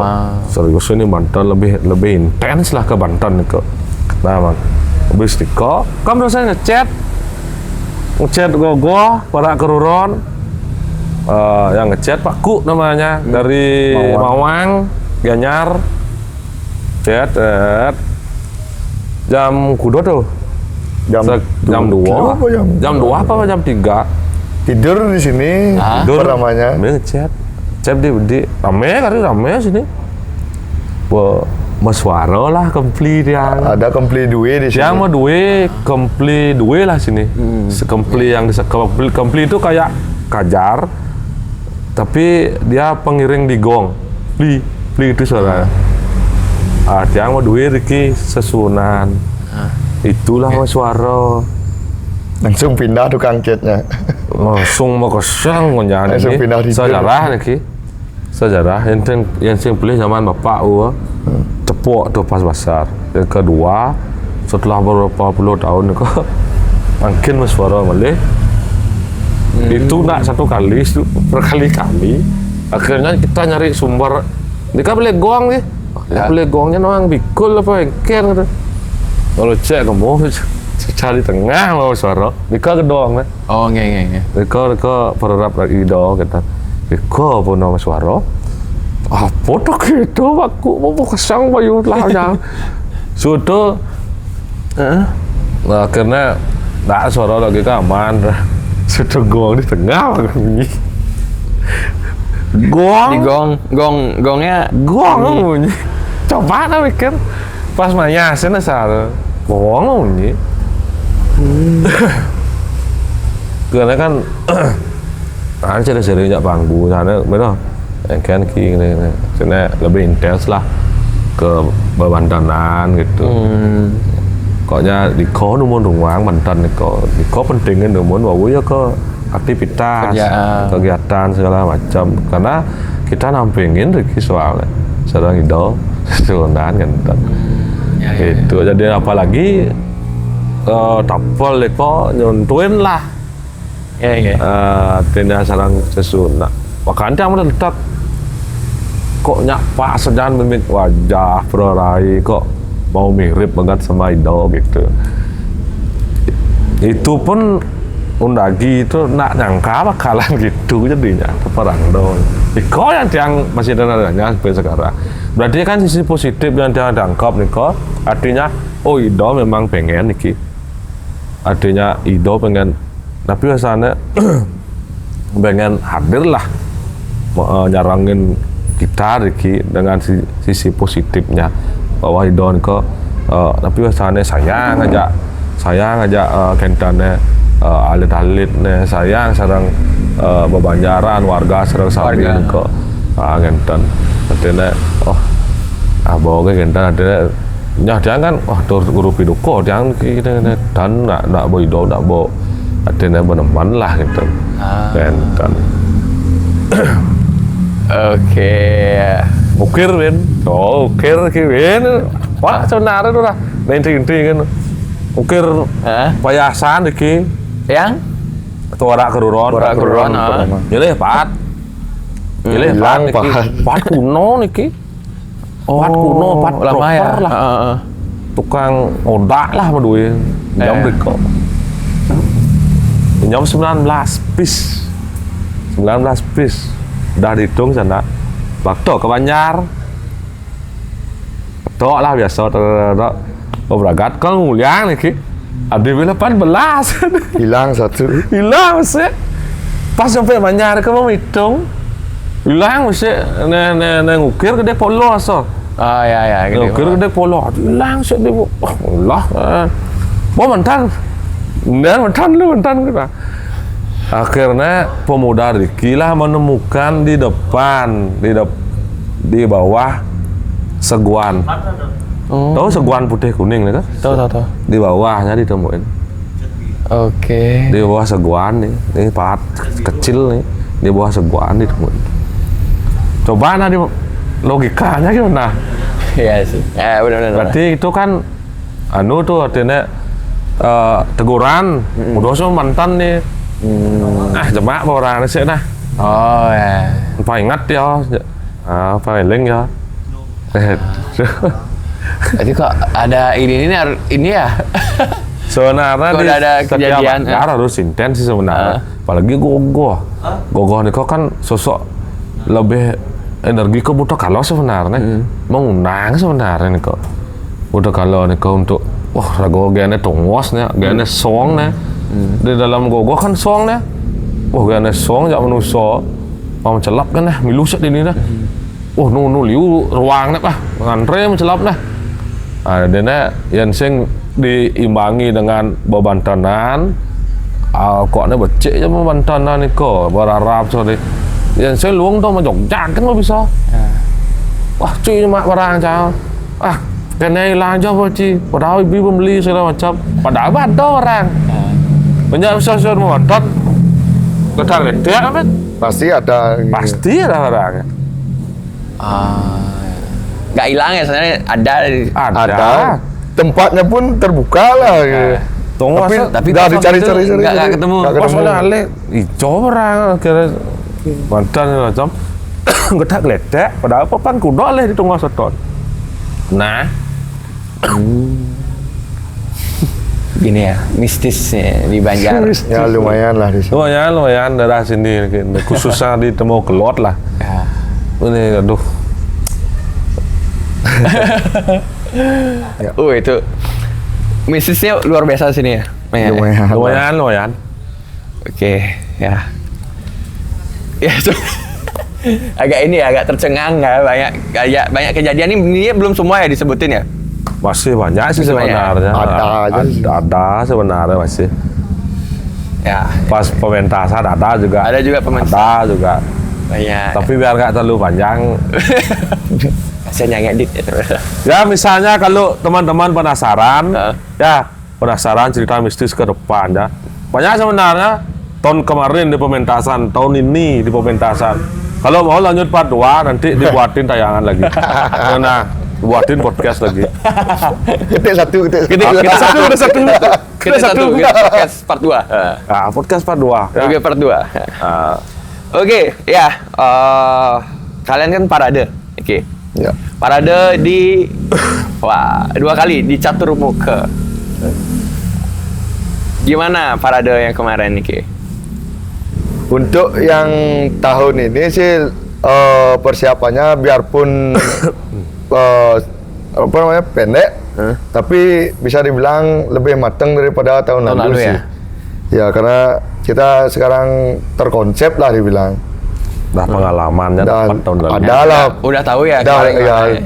S1: seriusin nih Banten lebih intens lah ke Banten itu. Nah habis itu kamu rasanya ngechat gogo para keruron yang ngechat Pak Ku namanya dari Mawang Gianyar. Cet. Jam kudo tuh. Jam 2. Jam 2 apa jam 3?
S2: Tidur di sini.
S1: Tidur
S2: namanya.
S1: Chat di rame sini. Mas suara lah kempli dia.
S2: Ada kempli dua di sini.
S1: Yang mau kempli dua lah sini. Kempli yang kempli itu kayak kajar, tapi dia pengiring di gong. Pli itu suara. Yang mau dua Riki sesunan. Itulah mas suara.
S2: Langsung pindah tukang catnya.
S1: Langsung mau kesang nyanyi.
S2: Langsung pindah di
S1: sejarah Riki. Sejarah yang pilih zaman bapak tepuk tuh pas besar. Yang kedua setelah beberapa puluh tahun kok makin suara malih. Itu nak satu kali, berkali-kali. Akhirnya kita nyari sumber. Dika beli gong nih. Beli gongnya noang bikul apa engker gitu. Kalau cek kamu cari tengah mau suara. Dika gedong nih.
S3: Oh nge.
S1: Dika pererap lagi dong kita. Dika pun nama suara. Apa tuh gitu? Aku mau kesang bayu lah ya. Sudah. Nah, karena tak suara lagi keaman. Sudah gong di tengah bunyi. Gongnya bunyi. Coba lah mikir. Pas manyasin asal gong bunyi. Karena kan cerita bangku sana betul. Yang kan kini lebih intens lah ke bebantanan gitu. Koknya di ko numun ruang Banten di ko pentingin numun bahwa ya ke aktivitas kegiatan segala macam karena kita nampingin Riki soalnya sedang idol sesunan kan itu jadi apalagi tapel ko nyontuin lah tindak sarang sesunan makanya yang mendetak kok nyapa sedang mimik wajah perorai kok mau mirip banget sama idol gitu. Itu pun undagi itu nak nyangka bakalan gitu jadinya perang dong. Iko yang masih adanya sampai sekarang. Berarti kan sisi positif yang dia tangkap Niko. Artinya oh idol memang pengen niki. Artinya idol pengen tapi biasanya pengen hadir lah nyarangin kita Riki dengan sisi positifnya bahwa idol Niko tapi biasanya sayang ngajak kentane alit-alit nih sayang sarang bebanjaran warga sarang sami Niko ngenten artinya bawa ke kenten artinya dia kan tur guru piduko dia kita dan nak bawa idol nak bawa artinya beneman lah gitu kenten.
S3: Oke.
S1: Ukir Win. Ukir ki Win. Wah, sebenarnya tuh lah. Inti-inti kan. Ukir payasan iki.
S3: Yang
S1: Tuara keruron. Pilih pat. Pilih pat iki. Pat kuno niki. Pat kuno, pat
S3: lama ya.
S1: lah. Tukang odak lah maduin. Jam deko. Jam 19 piece. 19 piece. Udah dihitung sana. Waktu ke Banjar. Tok lah biasa beragat kan nguliang nih ki. Ada bila 18.
S2: Hilang satu.
S1: Hilang sih. Pas sampai Banjar ke mau hitung. Hilang sih. Ngukir gede polo so.
S3: Ya.
S1: Ngukir gede polo. Hilang sih dia. Allah. Mau mentan. Mentan kita. Akhirnya pemuda Riki lah menemukan di depan di bawah seguan. Tahu seguan putih kuning nih kan?
S3: Tahu.
S1: Di bawahnya ditemuin.
S3: Oke.
S1: Di bawah seguan nih pahat kecil nih di bawah seguan ditemuin. Coba nanti logikanya gimana?
S3: Iya sih. Benar.
S1: Berarti itu kan tuh artinya teguran. Udah so mantan nih. Jemaah orang sih nah.
S3: Oh ya.
S1: Phải ingat ya. Phải link ya.
S3: Jadi kok ada ini ya?
S1: Sebenarnya
S3: di ada kejadian
S1: harus intens sih sebenarnya. Apalagi gogoh nih kok kan sosok lebih energi ke Buta Kalau sebenarnya mengundang sebenarnya nih kok Buta Kalau nih kok untuk rago gane tongosnya gane songnya di dalam gogo kan songnya gane song jak manusia mau celap kan milusak di ini dah nu liu ruangnya ngantre mencelap dene yang sing diimbangi dengan bebantanan koknya becek aja bebantanan nih kok berharap sorry yang saya luang tuh majok kan lo bisa cuy mak barang cau kena hilang aja cuy padahal ibu beli segala macam padahal ada orang banyak sesuatu motor ketar dia kan
S2: Pasti ada
S1: orangnya
S3: nggak hilang ya sebenarnya
S2: ada tempatnya pun terbuka lah gitu.
S3: Tapi
S2: udah dicari-cari
S3: nggak ketemu.
S1: Soalnya ale hijau orang kira mantan macam getak ledek padahal papan kuda leh di tengah seton. Nah
S3: gini ya mistisnya di Banjar.
S2: Ya lumayan lah di sini.
S1: Lumayan daerah sini khususnya di Temu Kelot lah. Ini aduh.
S3: Itu mistisnya luar biasa sini ya.
S1: Lumayan.
S3: Oke, ya. Ya, agak tercengang ya, banyak kejadian ini belum semua ya disebutin ya.
S1: Masih banyak sih sebenarnya. Ada sebenarnya masih.
S3: Ya.
S1: Pas pementasan ada juga.
S3: Ada juga pementasan.
S1: Ada juga.
S3: Banyak.
S1: Tapi biar nggak terlalu panjang.
S3: Saya yang edit ya.
S1: Ya misalnya kalau teman-teman penasaran, penasaran cerita mistis ke depan ya. Banyak sebenarnya tahun kemarin di pementasan, tahun ini di pementasan. Kalau mau lanjut part 2 nanti dibuatin tayangan lagi. Nah, buatin podcast lagi.
S2: Kita satu.
S3: Podcast part 2.
S1: Podcast part 2.
S3: Oke, part 2. Oke, ya. Kalian kan parade. Oke.
S2: Ya.
S3: Parade di 2 kali di Caturmuka. Gimana parade yang kemarin nih,
S2: Untuk yang tahun ini sih persiapannya biarpun pendek, tapi bisa dibilang lebih matang daripada tahun lalu sih. Ya karena kita sekarang terkonsep lah dibilang.
S1: Pengalamannya dapat tahun lalu.
S2: Ada lah.
S3: Udah tahu ya.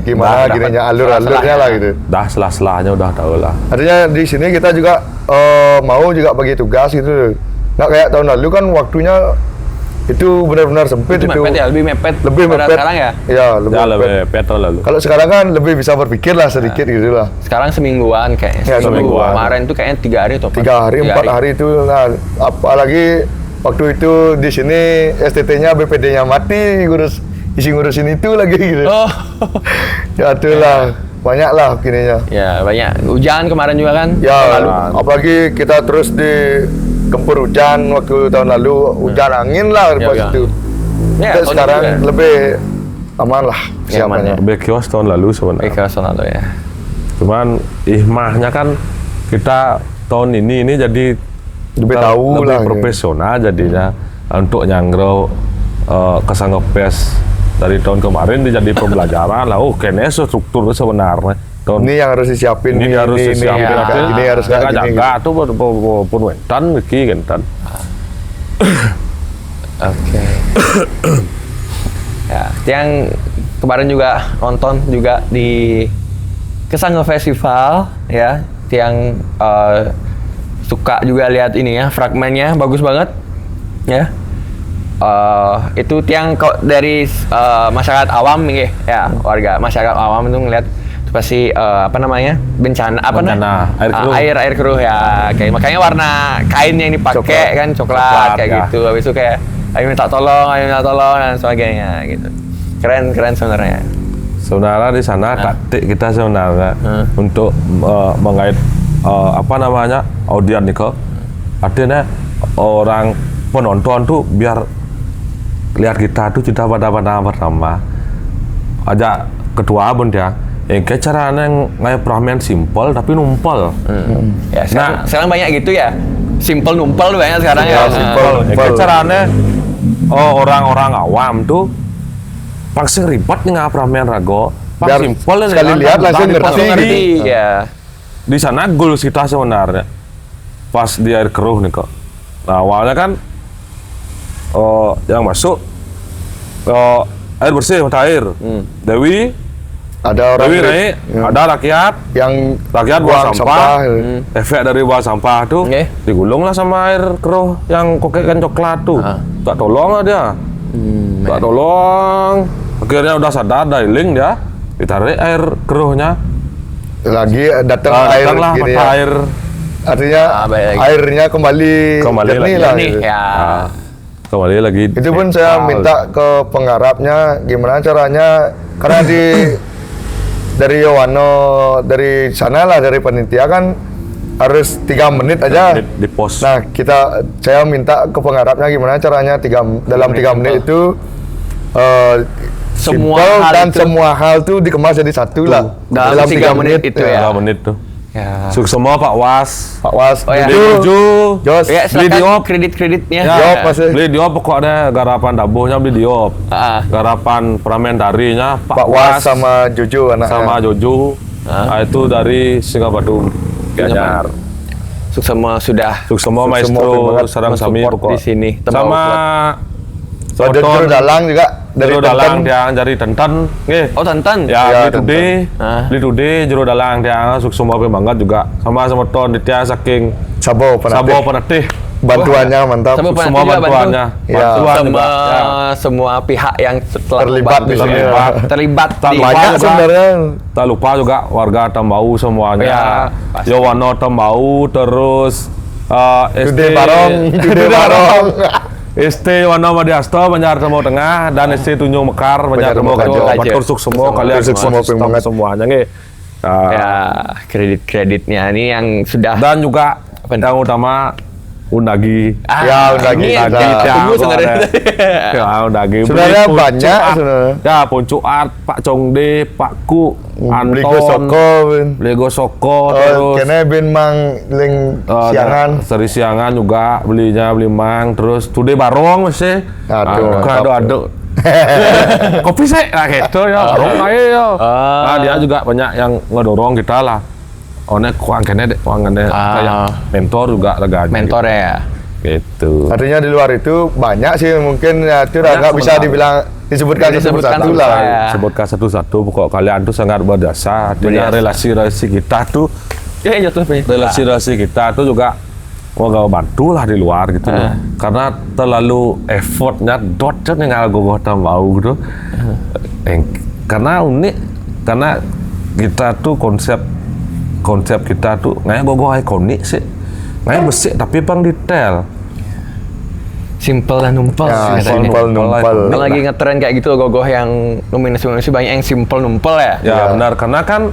S2: Gimana gininya alur-alurnya lah gitu.
S1: Selah-selahnya udah tahu lah.
S2: Artinya di sini kita juga mau juga bagi tugas gitu. Nggak kayak tahun lalu kan waktunya itu benar-benar sempit itu.
S3: Lebih mepet. Sekarang ya?
S2: Ya, lebih
S1: mepet tahun lalu.
S2: Kalau sekarang kan lebih bisa berpikir lah sedikit gitu lah.
S3: Sekarang semingguan kayaknya.
S2: Ya, semingguan.
S3: Kemarin tuh kayaknya 3 hari atau
S2: 3 hari, 4 hari itu. Nah, apalagi waktu itu di sini STT-nya BPD-nya mati, ngurusin itu lagi gitu. Ya itulah, banyak lah gininya.
S3: Ya, banyak. Hujan kemarin juga kan?
S2: Ya, apalagi kita terus digempur hujan waktu tahun lalu, hujan angin lah pas itu. Ya, sekarang lebih aman lah siapanya.
S1: Lebih kios tahun lalu sebenarnya.
S3: Ya.
S1: Cuman hikmahnya kan kita tahun ini jadi
S2: lebih tahu
S1: lebih
S2: lah
S1: profesional jadinya untuk nyanggro kesangepes dari tahun kemarin jadi pembelajaran lah. Kayaknya struktur sebenarnya
S2: ini yang harus disiapin,
S1: ini harus disiapin,
S2: ini harus
S1: jaga tuh pun wetan kan.
S3: Oke. Ya, yang kemarin juga nonton juga di Kesangga Festival ya, yang suka juga lihat ini ya, fragmennya bagus banget ya. Itu tiang dari masyarakat awam nih ya, warga masyarakat awam itu ngeliat itu pasti bencana air keruh ya, kayak makanya warna kain yang dipakai kan coklat kayak gitu. Habis itu kayak ayo minta tolong dan sebagainya gitu. Keren sebenarnya.
S1: Sebenarnya di sana taktik kita sebenarnya untuk mengait audiens nih kok. Artinya orang penonton tuh biar lihat kita tuh cinta pada pertama. Aja kedua abon dia. Kayak caranya ngayap ramen simpel tapi numpel.
S3: Ya, sekarang banyak gitu ya. Simpel numpel banyak sekarang ya.
S1: Simpel. Kayak caranya orang-orang awam tuh Pang sing ribet nih ngap ramen rago. Pang
S2: Biar
S1: simpel
S2: sekali lihat langsung
S3: Langsung
S2: ngerti.
S3: ngerti. Ya.
S1: Di sana goals kita sebenarnya pas di air keruh nih kok. Nah awalnya kan yang masuk air bersih mata air. Dewi
S2: Ada orang
S1: naik, ada rakyat
S2: yang
S1: buang sampah.
S2: sampah.
S1: Efek dari buang sampah tuh
S3: Oke.
S1: digulung lah sama air keruh yang kokek coklat tuh. Tak tolong lah dia. Tak tolong. Akhirnya udah sadar diling dia. Ditarik air keruhnya.
S2: Lagi datang air
S1: Datanglah
S2: gini
S1: mata
S2: ya.
S1: air.
S2: Artinya
S3: balik lagi.
S2: airnya kembali jernih
S1: lagi.
S2: lah.
S3: Nih
S2: gitu.
S3: ya.
S1: Kembali lagi.
S2: Itu pun saya minta ke penggarapnya gimana caranya karena dari Yowano dari sana lah dari panitia kan harus 3 menit aja.
S1: Di pos.
S2: Nah saya minta ke penggarapnya gimana caranya dalam 3 menit itu
S3: Semua
S2: simple
S3: hal
S2: dan
S3: itu-
S2: semua hal tuh dikemas jadi satu lah
S3: Dalam 3 menit itu ya.
S1: 3 menit tuh.
S3: Ya.
S1: Semua Pak Was.
S2: Pak Was
S3: Oh, ya.
S1: Beli
S2: itu
S1: baju.
S2: Jos
S3: Ya,
S1: Beli
S3: silakan
S1: diop.
S3: kredit-kreditnya.
S1: Ya,
S2: Diop masih.
S1: beli diop pokoknya garapan dabuhnya beli diop.
S3: Ah.
S1: Garapan Pramentarinya
S2: Pak Was sama Jojo anaknya.
S1: sama Jojo. Nah, itu dari Singapura Gianyar.
S3: Suksema sudah
S1: Suksemo
S2: Suksemo
S1: Maestro
S2: banget
S1: Sarang Sami
S3: mensupport
S1: pokok.
S3: di sini.
S1: Sama
S2: Juru Dalang juga dari
S1: Juru Dalang
S2: Tenten.
S1: dia dari Tenten. Nggih.
S3: Oh, Tantan.
S1: Ya,
S2: Ya,
S1: beli today,
S3: Ah.
S1: beli today, Juru Dalang dia Suksemo banget juga. Sama ton dia saking
S2: Sabo
S1: Sabo
S2: Penatih.
S1: Penatih.
S2: Bantuannya mantap.
S3: Sabo Penatih
S1: Semua
S3: juga
S1: bantuannya.
S2: bantu. Ya.
S1: Bantuan
S3: Sama
S1: juga. Ya.
S3: semua pihak yang telah
S2: Terlibat
S3: membantu.
S2: di sini.
S3: Terlibat
S1: Tak
S3: di
S1: lupa
S2: Banyak
S1: juga.
S2: sebenarnya.
S1: Tak lupa juga warga Tembau semuanya.
S3: Ya, pasti.
S1: Yowano Tembau terus
S2: Gede Barong, Gede Barong.
S1: ST Wana Madiasto Banjar Tembau Tengah dan ST Tunjung Mekar Banjar
S2: Banjar
S1: Tembau
S2: Tembau
S1: Kecil.
S3: Kecil.
S1: Matur semua kalian
S2: Matur
S1: semua
S2: semua
S1: staf
S2: banget.
S1: semuanya nggih. Nah,
S3: Ya, kredit-kreditnya ini yang sudah
S1: dan juga yang utama Undagi.
S2: Ya, Undagi
S3: ini yang
S2: kita.
S3: kita tunggu sebenarnya.
S1: Ya, Undagi.
S2: Sebenarnya
S1: Beli
S2: banyak
S1: Puncuat.
S2: sebenarnya.
S1: Ya, Puncuat, Pak Congde, Pak Ku, Anton,
S2: Beli Soko.
S1: Lego Soko, terus
S2: Kene bin mang ling siangan.
S1: Seri siangan juga belinya beli mang terus today barong masih.
S2: Aduh, mantap.
S1: Aduh. Kopi sih lah gitu ya. Barong aja ya. Nah, dia juga banyak yang ngedorong kita lah. Onek kuangkannya kayak mentor juga lagi.
S3: Mentor ya.
S1: Gitu.
S2: Artinya di luar itu banyak sih mungkin ya, itu
S1: Banyak
S2: nggak bisa
S1: sebenarnya.
S2: dibilang disebutkan
S3: Disebutkan
S2: satu-satu
S3: susah
S2: lah.
S3: ya.
S1: Sebutkan satu-satu pokok kalian tuh sangat berdasar. Artinya
S3: Berdasar.
S1: relasi-relasi kita tuh
S3: Ya, jatuh
S1: relasi-relasi kita tuh juga gak bantu lah di luar gitu loh. Karena terlalu effortnya dot nih nggak gue Tembau gitu. Karena unik, karena kita tuh konsep kita tuh nggak gue ikonik sih, nggak besik tapi bang detail.
S3: Simple dan numpel
S2: Ya,
S3: sih katanya.
S2: simple numpel.
S3: Yang lagi ngetren kayak gitu gogoh yang nominasi banyak yang simple numpel ya.
S1: Ya benar, karena kan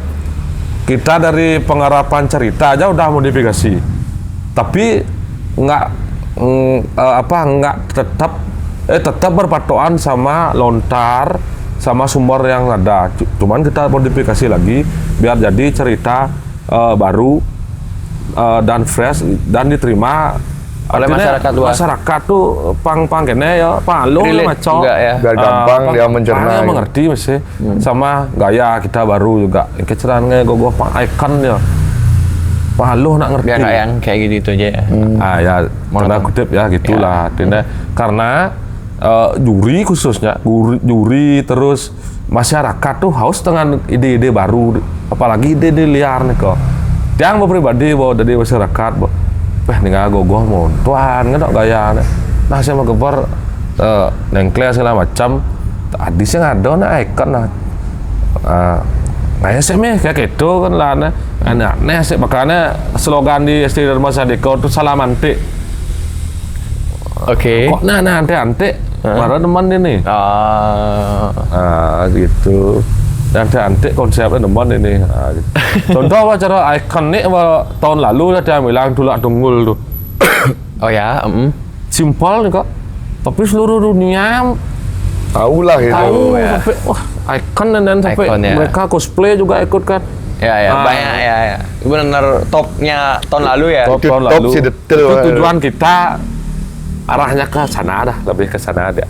S1: kita dari penggarapan cerita aja udah modifikasi, tapi nggak tetap berpatokan sama lontar sama sumber yang ada. Cuman kita modifikasi lagi biar jadi cerita baru dan fresh dan diterima
S3: Oleh
S1: artinya
S3: masyarakat luas.
S1: Masyarakat tuh pang kene ya palu
S3: Relate
S1: maco
S3: juga ya.
S2: Biar gampang dia mencerna
S1: Dia
S2: gitu.
S1: mengerti mesti sama gaya kita baru juga. Kecerannya gogoh pang icon ya. Palu nak ngerti.
S3: Biar nggak yang kayak gitu aja ya.
S1: Ya, tanda kutip ya gitulah. Karena juri khususnya, juri terus masyarakat tuh haus dengan ide-ide baru, apalagi ide-ide liar nih kok. Yang pribadi bahwa dari masyarakat, nih gogoh mau tuan nggak gaya. Nah saya mau kebar nengkle segala macam. Tadi sih ngado nah icon nah. Kayak sih kayak gitu kan lah aneh sih makanya slogan di SD Dharma Sadeko itu salam antik.
S3: Oke.
S1: Kok ante baru teman ini. Gitu. Ante konsepnya teman ini. Gitu. Contoh apa cara ikonik tahun lalu ada yang bilang tulak tunggul tuh.
S3: Oh ya,
S1: Simpel nih kok. Tapi seluruh dunia
S2: Tahu lah itu.
S1: tahu
S3: ya.
S1: sampai wah icon dan sampai
S3: Icon, ya.
S1: mereka cosplay juga ikut kan.
S3: Ya banyak ya. Benar topnya tahun lalu ya.
S1: Top
S2: Itu
S1: tahun
S2: top
S1: lalu.
S2: sih, detail
S1: Itu
S2: banget.
S1: tujuan kita arahnya ke sana dah, lebih ke sana dia.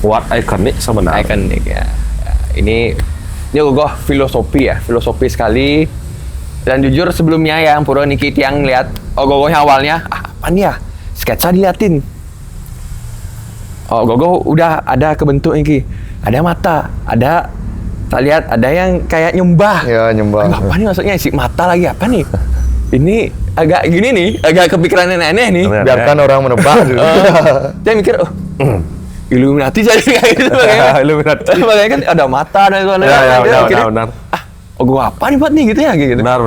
S1: buat ikonik sebenarnya.
S3: Ikonik ya. Ini gogoh filosofi sekali. Dan jujur sebelumnya ya Puro Niki yang lihat gogohnya awalnya apa nih ya? Sketsa diliatin. Gogoh udah ada kebentuk Niki. Ada mata, ada tak lihat ada yang kayak nyembah.
S2: Ya, nyembah.
S3: Apa nih maksudnya isi mata lagi apa nih? Ini agak gini nih, agak kepikiran aneh nih.
S2: Biarkan orang menebak dulu.
S3: Dia mikir, Illuminati jadi kayak gitu makanya.
S1: Illuminati.
S3: Makanya kan ada mata dan itu
S1: Benar.
S3: Gua apa nih buat nih gitu ya gitu.
S1: Benar.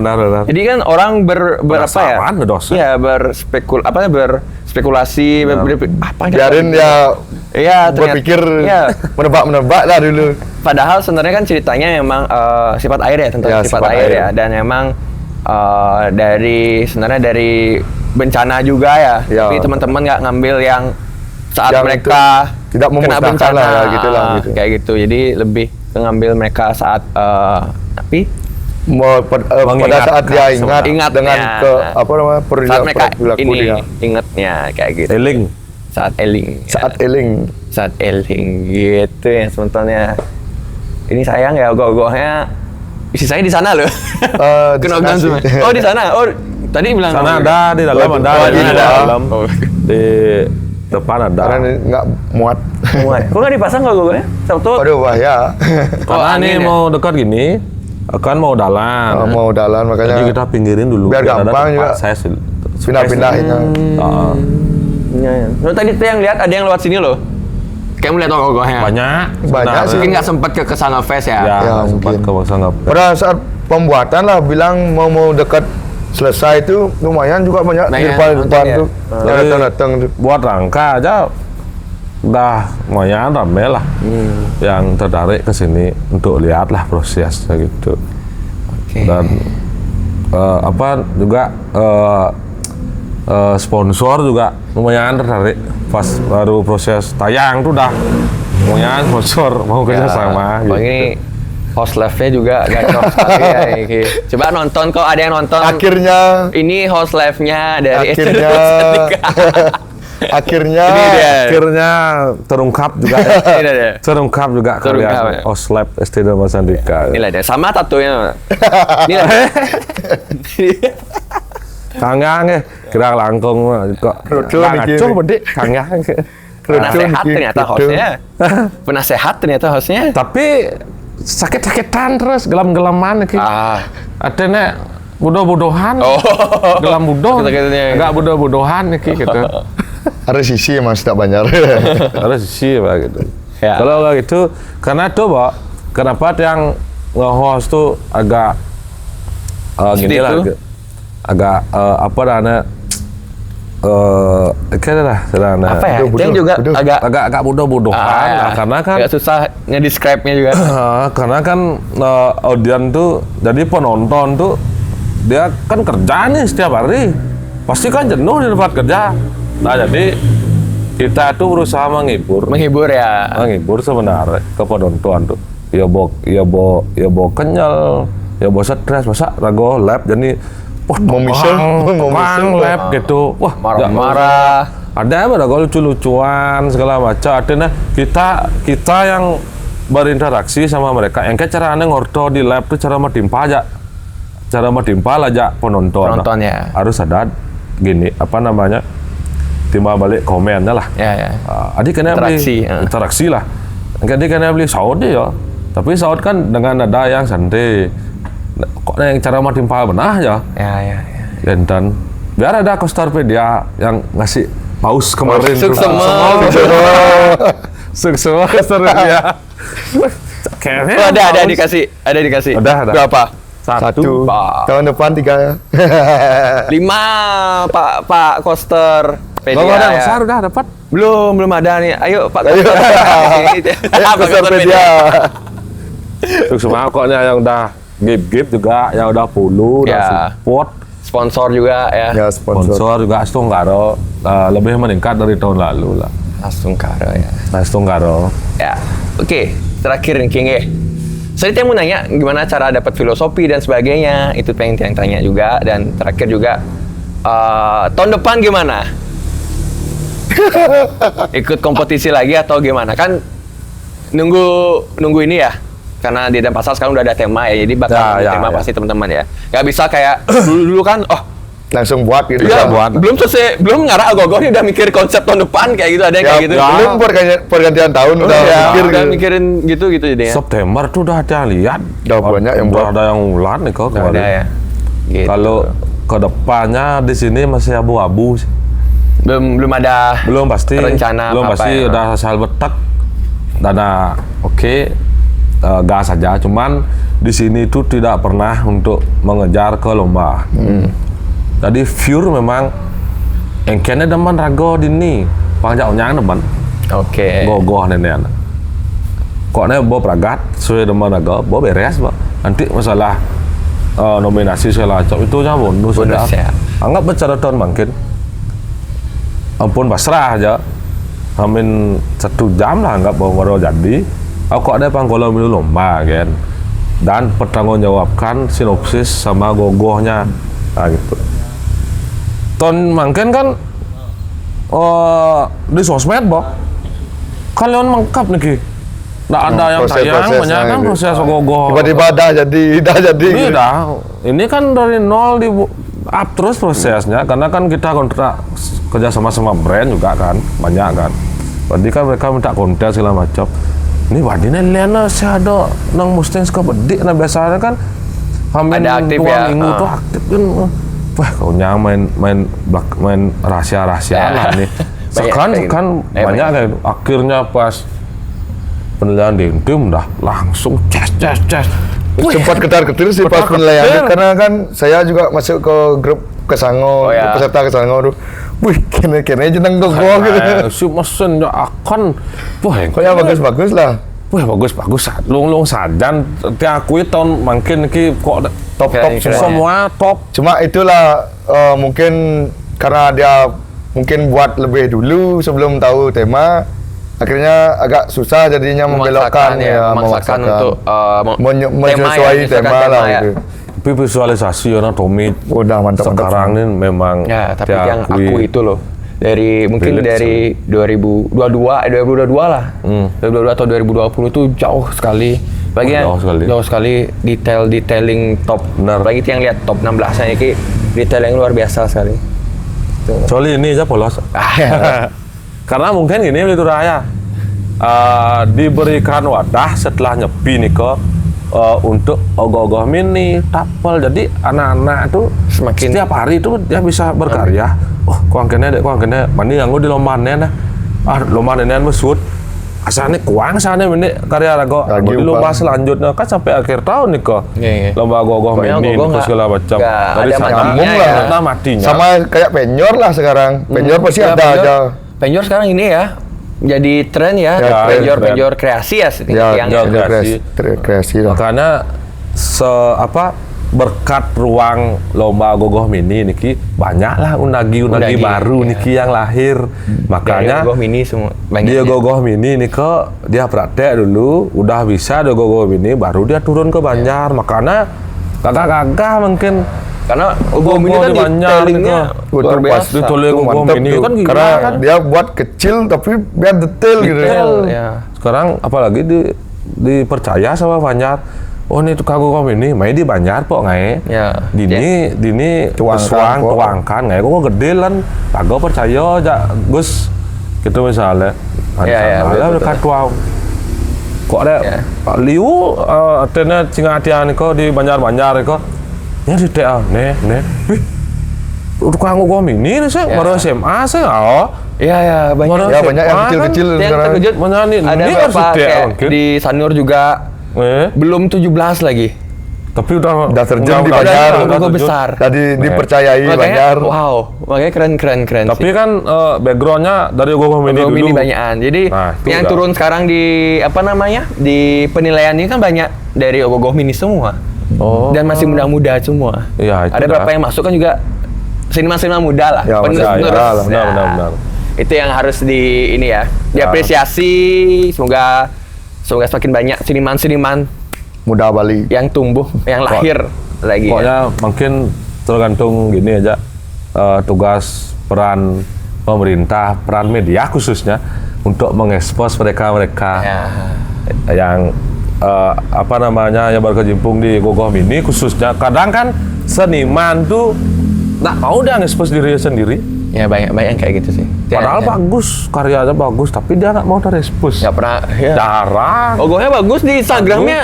S3: Jadi kan orang apa ya? Iya, berspekulasi, apa
S2: Biarin ya
S3: iya,
S2: berpikir
S3: iya.
S2: menebak lah dulu.
S3: Padahal sebenarnya kan ceritanya memang sifat air ya, tentang sifat air ya, dan memang sebenarnya dari bencana juga ya. Tapi teman-teman nggak ngambil yang saat mereka
S2: tidak
S3: kena bencana
S2: lah, ya, gitu lah, gitu.
S3: Kayak gitu. Jadi lebih ngambil mereka saat tapi
S2: pada saat dia ingat dengan
S3: ya. Saat mereka
S2: perilaku
S3: ini
S2: dia.
S3: ingatnya kayak gitu. Saat eling gitu ya sebetulnya. Ini sayang ya gogohnya isi saya di sana loh. Kena semua. Oh di sana. Oh tadi bilang
S1: sana ada di dalam di dalam. Di depan ada.
S2: Karena nggak muat.
S3: Kok nggak dipasang gogohnya? Sabtu.
S2: Aduh bahaya.
S1: Karena ini mau dekat gini, kan mau dalan.
S2: Mau dalan makanya.
S1: Jadi kita pinggirin dulu.
S2: Biar gampang juga.
S1: Saya
S2: pindah-pindahin.
S3: Iya. Lo tadi tuh yang lihat ada yang lewat sini loh. Kayak melihat gogohnya.
S1: Banyak
S3: sih. Mungkin nggak sempat ke Kesanga Fest ya.
S1: Ya sempat ke Kesanga Fest.
S2: Pada saat pembuatan lah bilang mau dekat selesai itu lumayan juga banyak di depan tuh yang datang tuh.
S1: Buat rangka aja udah lumayan rame lah yang tertarik ke sini untuk lihatlah prosesnya gitu. Dan juga sponsor juga lumayan tertarik pas baru proses tayang tuh udah lumayan sponsor mau kerja sama gitu.
S3: Ini host live-nya juga gacor sekali ya. Coba nonton kok ada yang nonton.
S2: Akhirnya
S3: ini host live-nya dari
S2: akhirnya
S1: terungkap juga terungkap juga kalian host live Estedo Mas Andika.
S3: Inilah dia sama tatonya.
S1: Kangang kira langkung kok. Ngaco bedik kangang.
S3: Penasehat ternyata hostnya.
S1: Tapi sakit-sakitan terus gelam-gelaman gitu. Artinya bodoh-bodohan. Gelam bodoh. Enggak bodoh-bodohan gitu.
S2: Ada sisi emang tidak banyak.
S1: Ada sisi gitu. Ya. Kalau enggak gitu, karena tuh, kenapa yang nge-host tuh agak gini lah. Agak
S3: apa ya? Yang juga
S1: agak bodoh-bodohan lah, karena kan
S3: agak susah nge-describe-nya juga.
S1: Karena kan audiens tuh, jadi penonton tuh dia kan kerja nih setiap hari, pasti kan jenuh di tempat kerja. Nah jadi kita tuh berusaha menghibur sebenarnya ke penonton tuh. Ya bo kenyal, ya bo stres, masa rago lab jadi mau lab gitu, wah
S3: marah-marah.
S1: Ada apa? Ada lucu-lucuan segala macam. Artinya kita yang berinteraksi sama mereka. Yang kayak caranya ngorto di lab tuh cara metimpa aja penontonnya. Harus ada gini timba balik komennya lah. Adik kena interaksi lah. Adik kena beli saud ya. Tapi saud kan dengan nada yang santai. Kok yang cara metimpa benar ya. Dan biar ada Kostopedia yang ngasih paus kemarin. Semua Kostopedia.
S3: Ada dikasih.
S1: Ada.
S3: Berapa?
S2: 1. Tahun depan 3.
S3: 5 Pak Koster.
S1: Ada besar udah dapat.
S3: Belum ada nih. Ayo Pak Koster.
S2: Pak Kostopedia.
S1: Semua koknya yang udah Gip juga yang udah puluh, udah support,
S3: sponsor juga ya.
S1: Sponsor juga Astunggaro lebih meningkat dari tahun lalu lah. Astunggaro. Ya,
S3: oke. Terakhir nih King. Saya mau nanya gimana cara dapat filosofi dan sebagainya. Itu pengen tanya juga. Dan terakhir juga tahun depan gimana? Ikut kompetisi lagi atau gimana? Kan nunggu ini ya. Karena di Denpasar sekarang udah ada tema ya, jadi bakal ada tema pasti teman-teman ya. Gak bisa kayak dulu kan,
S2: langsung buat gitu.
S3: Iya, belum ngarah agogo nih udah mikir konsep tahun depan kayak gitu, ada yang kayak gitu.
S2: Belum pergantian tahun udah
S3: mikirin gitu jadinya.
S1: September tuh udah ada lihat.
S2: Udah banyak yang buat.
S1: Ada yang ulan nih kok kemarin.
S3: Ada ya. Gitu.
S1: Kalau ke depannya di sini masih abu-abu sih.
S3: Belum ada
S1: pasti
S3: rencana
S1: belum
S3: apa
S1: pasti
S3: ya.
S1: Udah asal betek dana gas saja, cuman di sini itu tidak pernah untuk mengejar ke lomba. Jadi view memang engkene demen rago dini pangjaunya demen. Gogoh nenek. Koknya bo pragat suwe demen rago bo beres bo. Nanti masalah nominasi segala macam itu nya bonus
S3: ya.
S1: Anggap bicara tahun mungkin. Ampun pasrah aja. Amin 1 jam lah anggap baru jadi. Aku ada pangkola milu lomba kan. Dan pertanggungjawabkan sinopsis sama gogohnya. Nah gitu. Tahun mungkin kan di sosmed boh. Kalian lengkap nih. Nggak ada yang tayang, banyak kan proses gogoh.
S2: Tiba-tiba dah jadi.
S1: Ini kan dari nol di up terus prosesnya, karena kan kita kontrak kerja sama brand juga kan, banyak kan. Berarti kan mereka minta konten segala macam. Ini wadine lena saya ada nang musting suka bedik, nah biasanya kan
S3: ada aktif ya.
S1: Minggu tuh aktif kan. Wah, kau nyang main rahasia-rahasia lah nih. Sekarang banyak kayak akhirnya pas penilaian di tim dah langsung ces.
S2: Sempat ketar-ketir sih pas penilaian karena kan saya juga masuk ke grup Kesango, peserta Kesango tuh. Wih, kene jeneng gogoh gitu.
S1: Si mesin ya akan
S2: kok yang bagus-bagus lah.
S1: Wah, bagus. Lung sajan diakui tahun mungkin ki kok top semua top.
S2: Cuma itulah mungkin karena dia mungkin buat lebih dulu sebelum tahu tema, akhirnya agak susah jadinya memaksakan
S3: untuk
S2: menyesuaikan tema lah gitu.
S1: Tapi visualisasi orang Tommy
S2: udah mantap
S1: sekarang ini memang
S3: ya, tapi yang aku itu loh dari 2022 lah 2022 atau 2020 itu jauh sekali jauh sekali detailing top.
S1: Benar.
S3: Bagi yang lihat top 16 nya ini detail yang luar biasa sekali.
S1: Soalnya ini aja polos. Karena mungkin gini itu Raya diberikan wadah setelah nyepi nih kok untuk ogoh-ogoh mini, tapel. Jadi anak-anak itu
S3: semakin
S1: setiap hari itu dia bisa berkarya. Kuang kene mandi nganggo di lombane nah. Lomba nenek mesut. Asane kuang sana ini karya rago. Di lomba selanjutnya kan sampai akhir tahun nih kok. Lomba ogoh-ogoh mini segala macam. Dari
S2: sambung lah
S1: matinya.
S2: Sama kayak penyor lah sekarang. Penyor pasti ada aja.
S3: Penyor sekarang ini ya. Jadi tren ya, penjor kreasi ya, yang
S2: kreasi lah.
S1: Makanya berkat ruang lomba gogoh mini niki banyaklah unagi baru niki yang lahir. Makanya
S3: gogoh mini semua.
S1: Dia gogoh mini nih kok dia praktek dulu, udah bisa dia gogoh mini, baru dia turun ke Banjar. Makanya kagak mungkin. Karena gogoh mini kan detailingnya luar biasa.
S2: Detailnya gogoh mini kan gila. Karena kan dia buat kecil tapi biar detail gitu
S1: ya. Sekarang apalagi dipercaya sama Banjar. Oh ini tukang gogoh mini, main di Banjar pok ngai.
S3: Ya.
S1: Dini tuangkan ngai. Kok gede lan. Kagak percaya aja Gus. Gitu misalnya.
S3: Ya.
S1: Dekat tuang. Kok ada liu atena cingatian kok di Banjar kok. Ya di TA, nih. Wih, tukang gogoh mini nih saya, baru SMA saya,
S3: Iya, banyak.
S2: Ya banyak yang kecil-kecil
S3: Yang terkejut, ada beberapa kayak di senior juga, belum 17 lagi.
S1: Tapi udah
S2: terjun di Banjar,
S3: udah besar.
S2: Tadi dipercayai Banjar.
S3: Wow, makanya keren.
S1: Tapi kan backgroundnya dari gogoh mini dulu.
S3: Mini banyakan. Jadi yang turun sekarang di di penilaian ini kan banyak dari gogoh mini semua. Dan masih muda-muda semua.
S1: Ya,
S3: ada beberapa yang masuk kan juga seniman muda lah.
S2: Ya,
S3: penerus.
S1: Benar.
S3: Itu yang harus diapresiasi. Semoga semakin banyak seniman
S2: muda Bali
S3: yang tumbuh, yang lahir lagi.
S1: Pokoknya mungkin tergantung gini aja tugas peran pemerintah, peran media khususnya untuk mengekspos mereka. yang apa namanya yang berkecimpung di Gogoh Mini khususnya. Kadang kan seniman tuh nggak mau dia nge-expose dirinya sendiri.
S3: Ya banyak yang kayak gitu sih.
S1: Padahal bagus, karyanya bagus, tapi dia nggak mau ter-expose.
S3: Nggak pernah. Ya.
S1: Jarang.
S3: Logonya bagus di Instagramnya.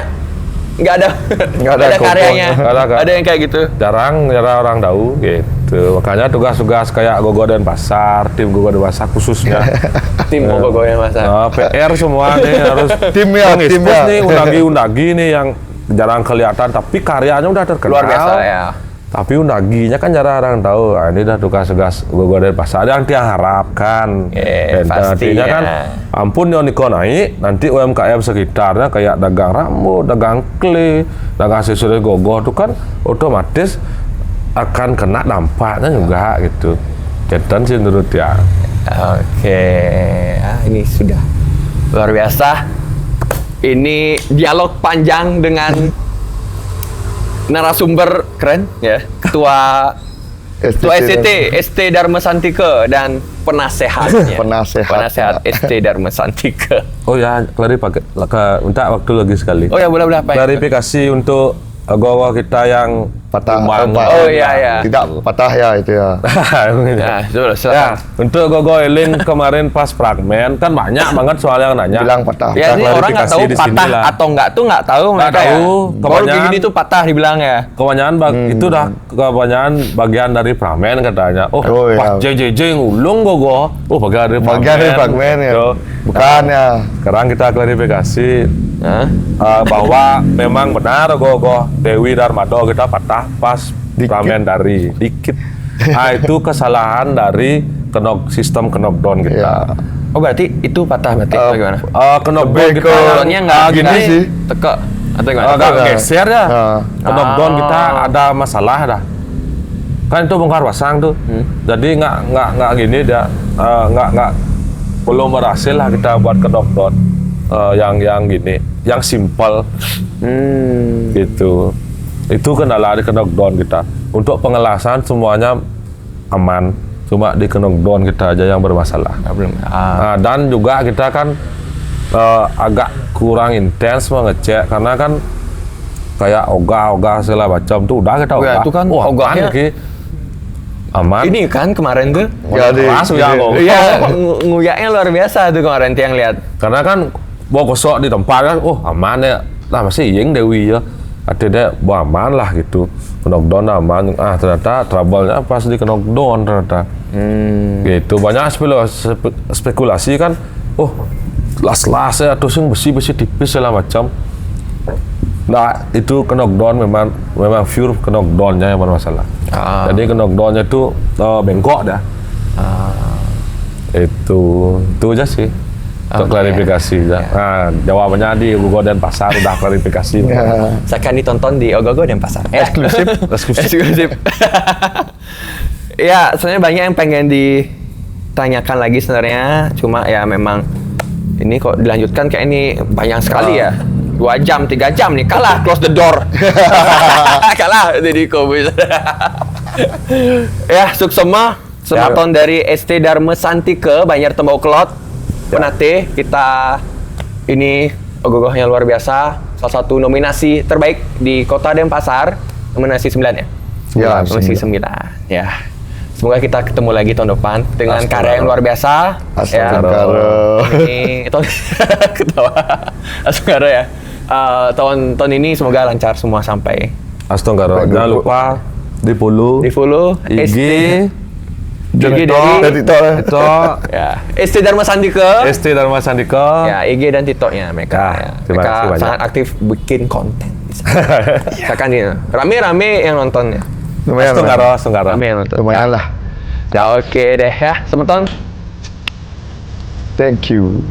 S3: Nggak ada karyanya. Ada yang kayak gitu.
S1: Jarang orang tahu gitu. Makanya tugas-tugas kayak Gogoh Denpasar, tim Gogoh Denpasar khususnya.
S3: Tim Gogoh Denpasar.
S1: PR semua nih harus
S2: timnya
S1: nih undagi nih yang jarang kelihatan tapi karyanya udah terkenal.
S3: Luar biasa ya.
S1: Tapi undaginya kan jarang orang tahu. Ini udah tugas-tugas Gogoh Denpasar yang dia harapkan. Nantinya kan ampun Niko naik, nanti UMKM sekitarnya kayak dagang rambut, dagang kle, dagang sesuatu Gogoh itu kan otomatis akan kena dampaknya juga gitu. Cetan sih menurut dia.
S3: Oke, ini sudah luar biasa. Ini dialog panjang dengan narasumber keren ya, ketua ST Dharma Santika dan penasehatnya. Penasehat ST Dharma Santika.
S1: Oh ya, minta waktu lagi sekali.
S3: Oh ya, boleh apa ya?
S1: Klarifikasi untuk Gogoh kita yang
S2: patah.
S3: Oh iya.
S2: Tidak patah ya itu ya.
S3: Nah,
S1: ya, untuk Gogoh Eling kemarin pas fragmen kan banyak banget soal yang nanya.
S2: Bilang patah.
S3: Ya, ini orang nggak tahu patah atau nggak tahu mereka
S1: tahu.
S3: Ya. Baru gini tuh patah dibilang ya.
S1: Kebanyakan itu dah kebanyakan bagian dari fragmen katanya. Oh pas JJJ ngulung Gogoh. Oh bagian dari fragmen
S2: ya. Bukan ya.
S1: Sekarang kita klarifikasi bahwa memang benar Gogoh Dewi Darmado kita patah pas fragmen dari dikit. Nah itu kesalahan dari sistem knockdown kita.
S2: Ya.
S3: Oh berarti itu patah bagaimana?
S1: Knockdown kita
S3: knockdownnya nggak
S2: gini sih.
S3: Teka atau gimana?
S1: Agak geser ya. Knockdown kita ada masalah dah. Kan itu bongkar pasang tuh. Jadi nggak gini dia nggak belum berhasil lah kita buat knockdown yang gini, yang simple. Gitu. Itu kendala di knockdown kita. Untuk pengelasan semuanya aman, cuma di knockdown kita aja yang bermasalah. Nah, dan juga kita kan agak kurang intens mengecek karena kan kayak ogah segala macam tuh udah kita ogah.
S3: Itu kan ogahnya
S1: aman.
S3: Ini kan kemarin tuh.
S1: Iya.
S3: Nguyaknya luar biasa tuh kemarin yang lihat.
S1: Karena kan bawa gosok di tempat kan, aman ya. Lah masih yang Dewi ya. Ada aman lah gitu. Knockdown aman. Ternyata trouble-nya pas di knockdown ternyata. Gitu. Banyak spekulasi kan. Las-las ya terus yang besi tipis segala macam. Nah, itu knockdown memang pure knockdown-nya yang bermasalah. Jadi knockdown-nya itu bengkok dah. Itu aja sih. Untuk klarifikasi. Nah, jawabannya di Gogoh Denpasar udah klarifikasi.
S3: Seakan ditonton di Gogoh Denpasar. Eksklusif. Ya, sebenarnya banyak yang pengen ditanyakan lagi sebenarnya. Cuma ya memang ini kok dilanjutkan kayak ini banyak sekali ya. 2 jam, 3 jam nih. Kalah, close the door. Kalah, jadi kobus. Ya, suksema. Sematon dari ST Dharma Santika, Banjar Tembau Kelot. Penate, kita ini Gogohnya luar biasa. Salah satu nominasi terbaik di Kota Denpasar. Nominasi 9 ya?
S2: Ya,
S3: nominasi 9. Ya. Semoga kita ketemu lagi tahun depan dengan karya yang luar biasa. Ini ketawa. Astagfirullah ya. Tahun ini semoga lancar semua sampai.
S1: Astagfirullah. Jangan lupa di follow IG
S3: dari
S2: Tito.
S3: Ya. ST Dharma Santika. Ya, IG dan Tito-nya mereka. Mereka sangat aktif bikin konten. Misalkan ini rame-rame yang nontonnya.
S2: Lumayan
S3: Rame yang nonton.
S2: Lumayan lah.
S3: Ya oke deh ya, teman-teman.
S2: Thank you.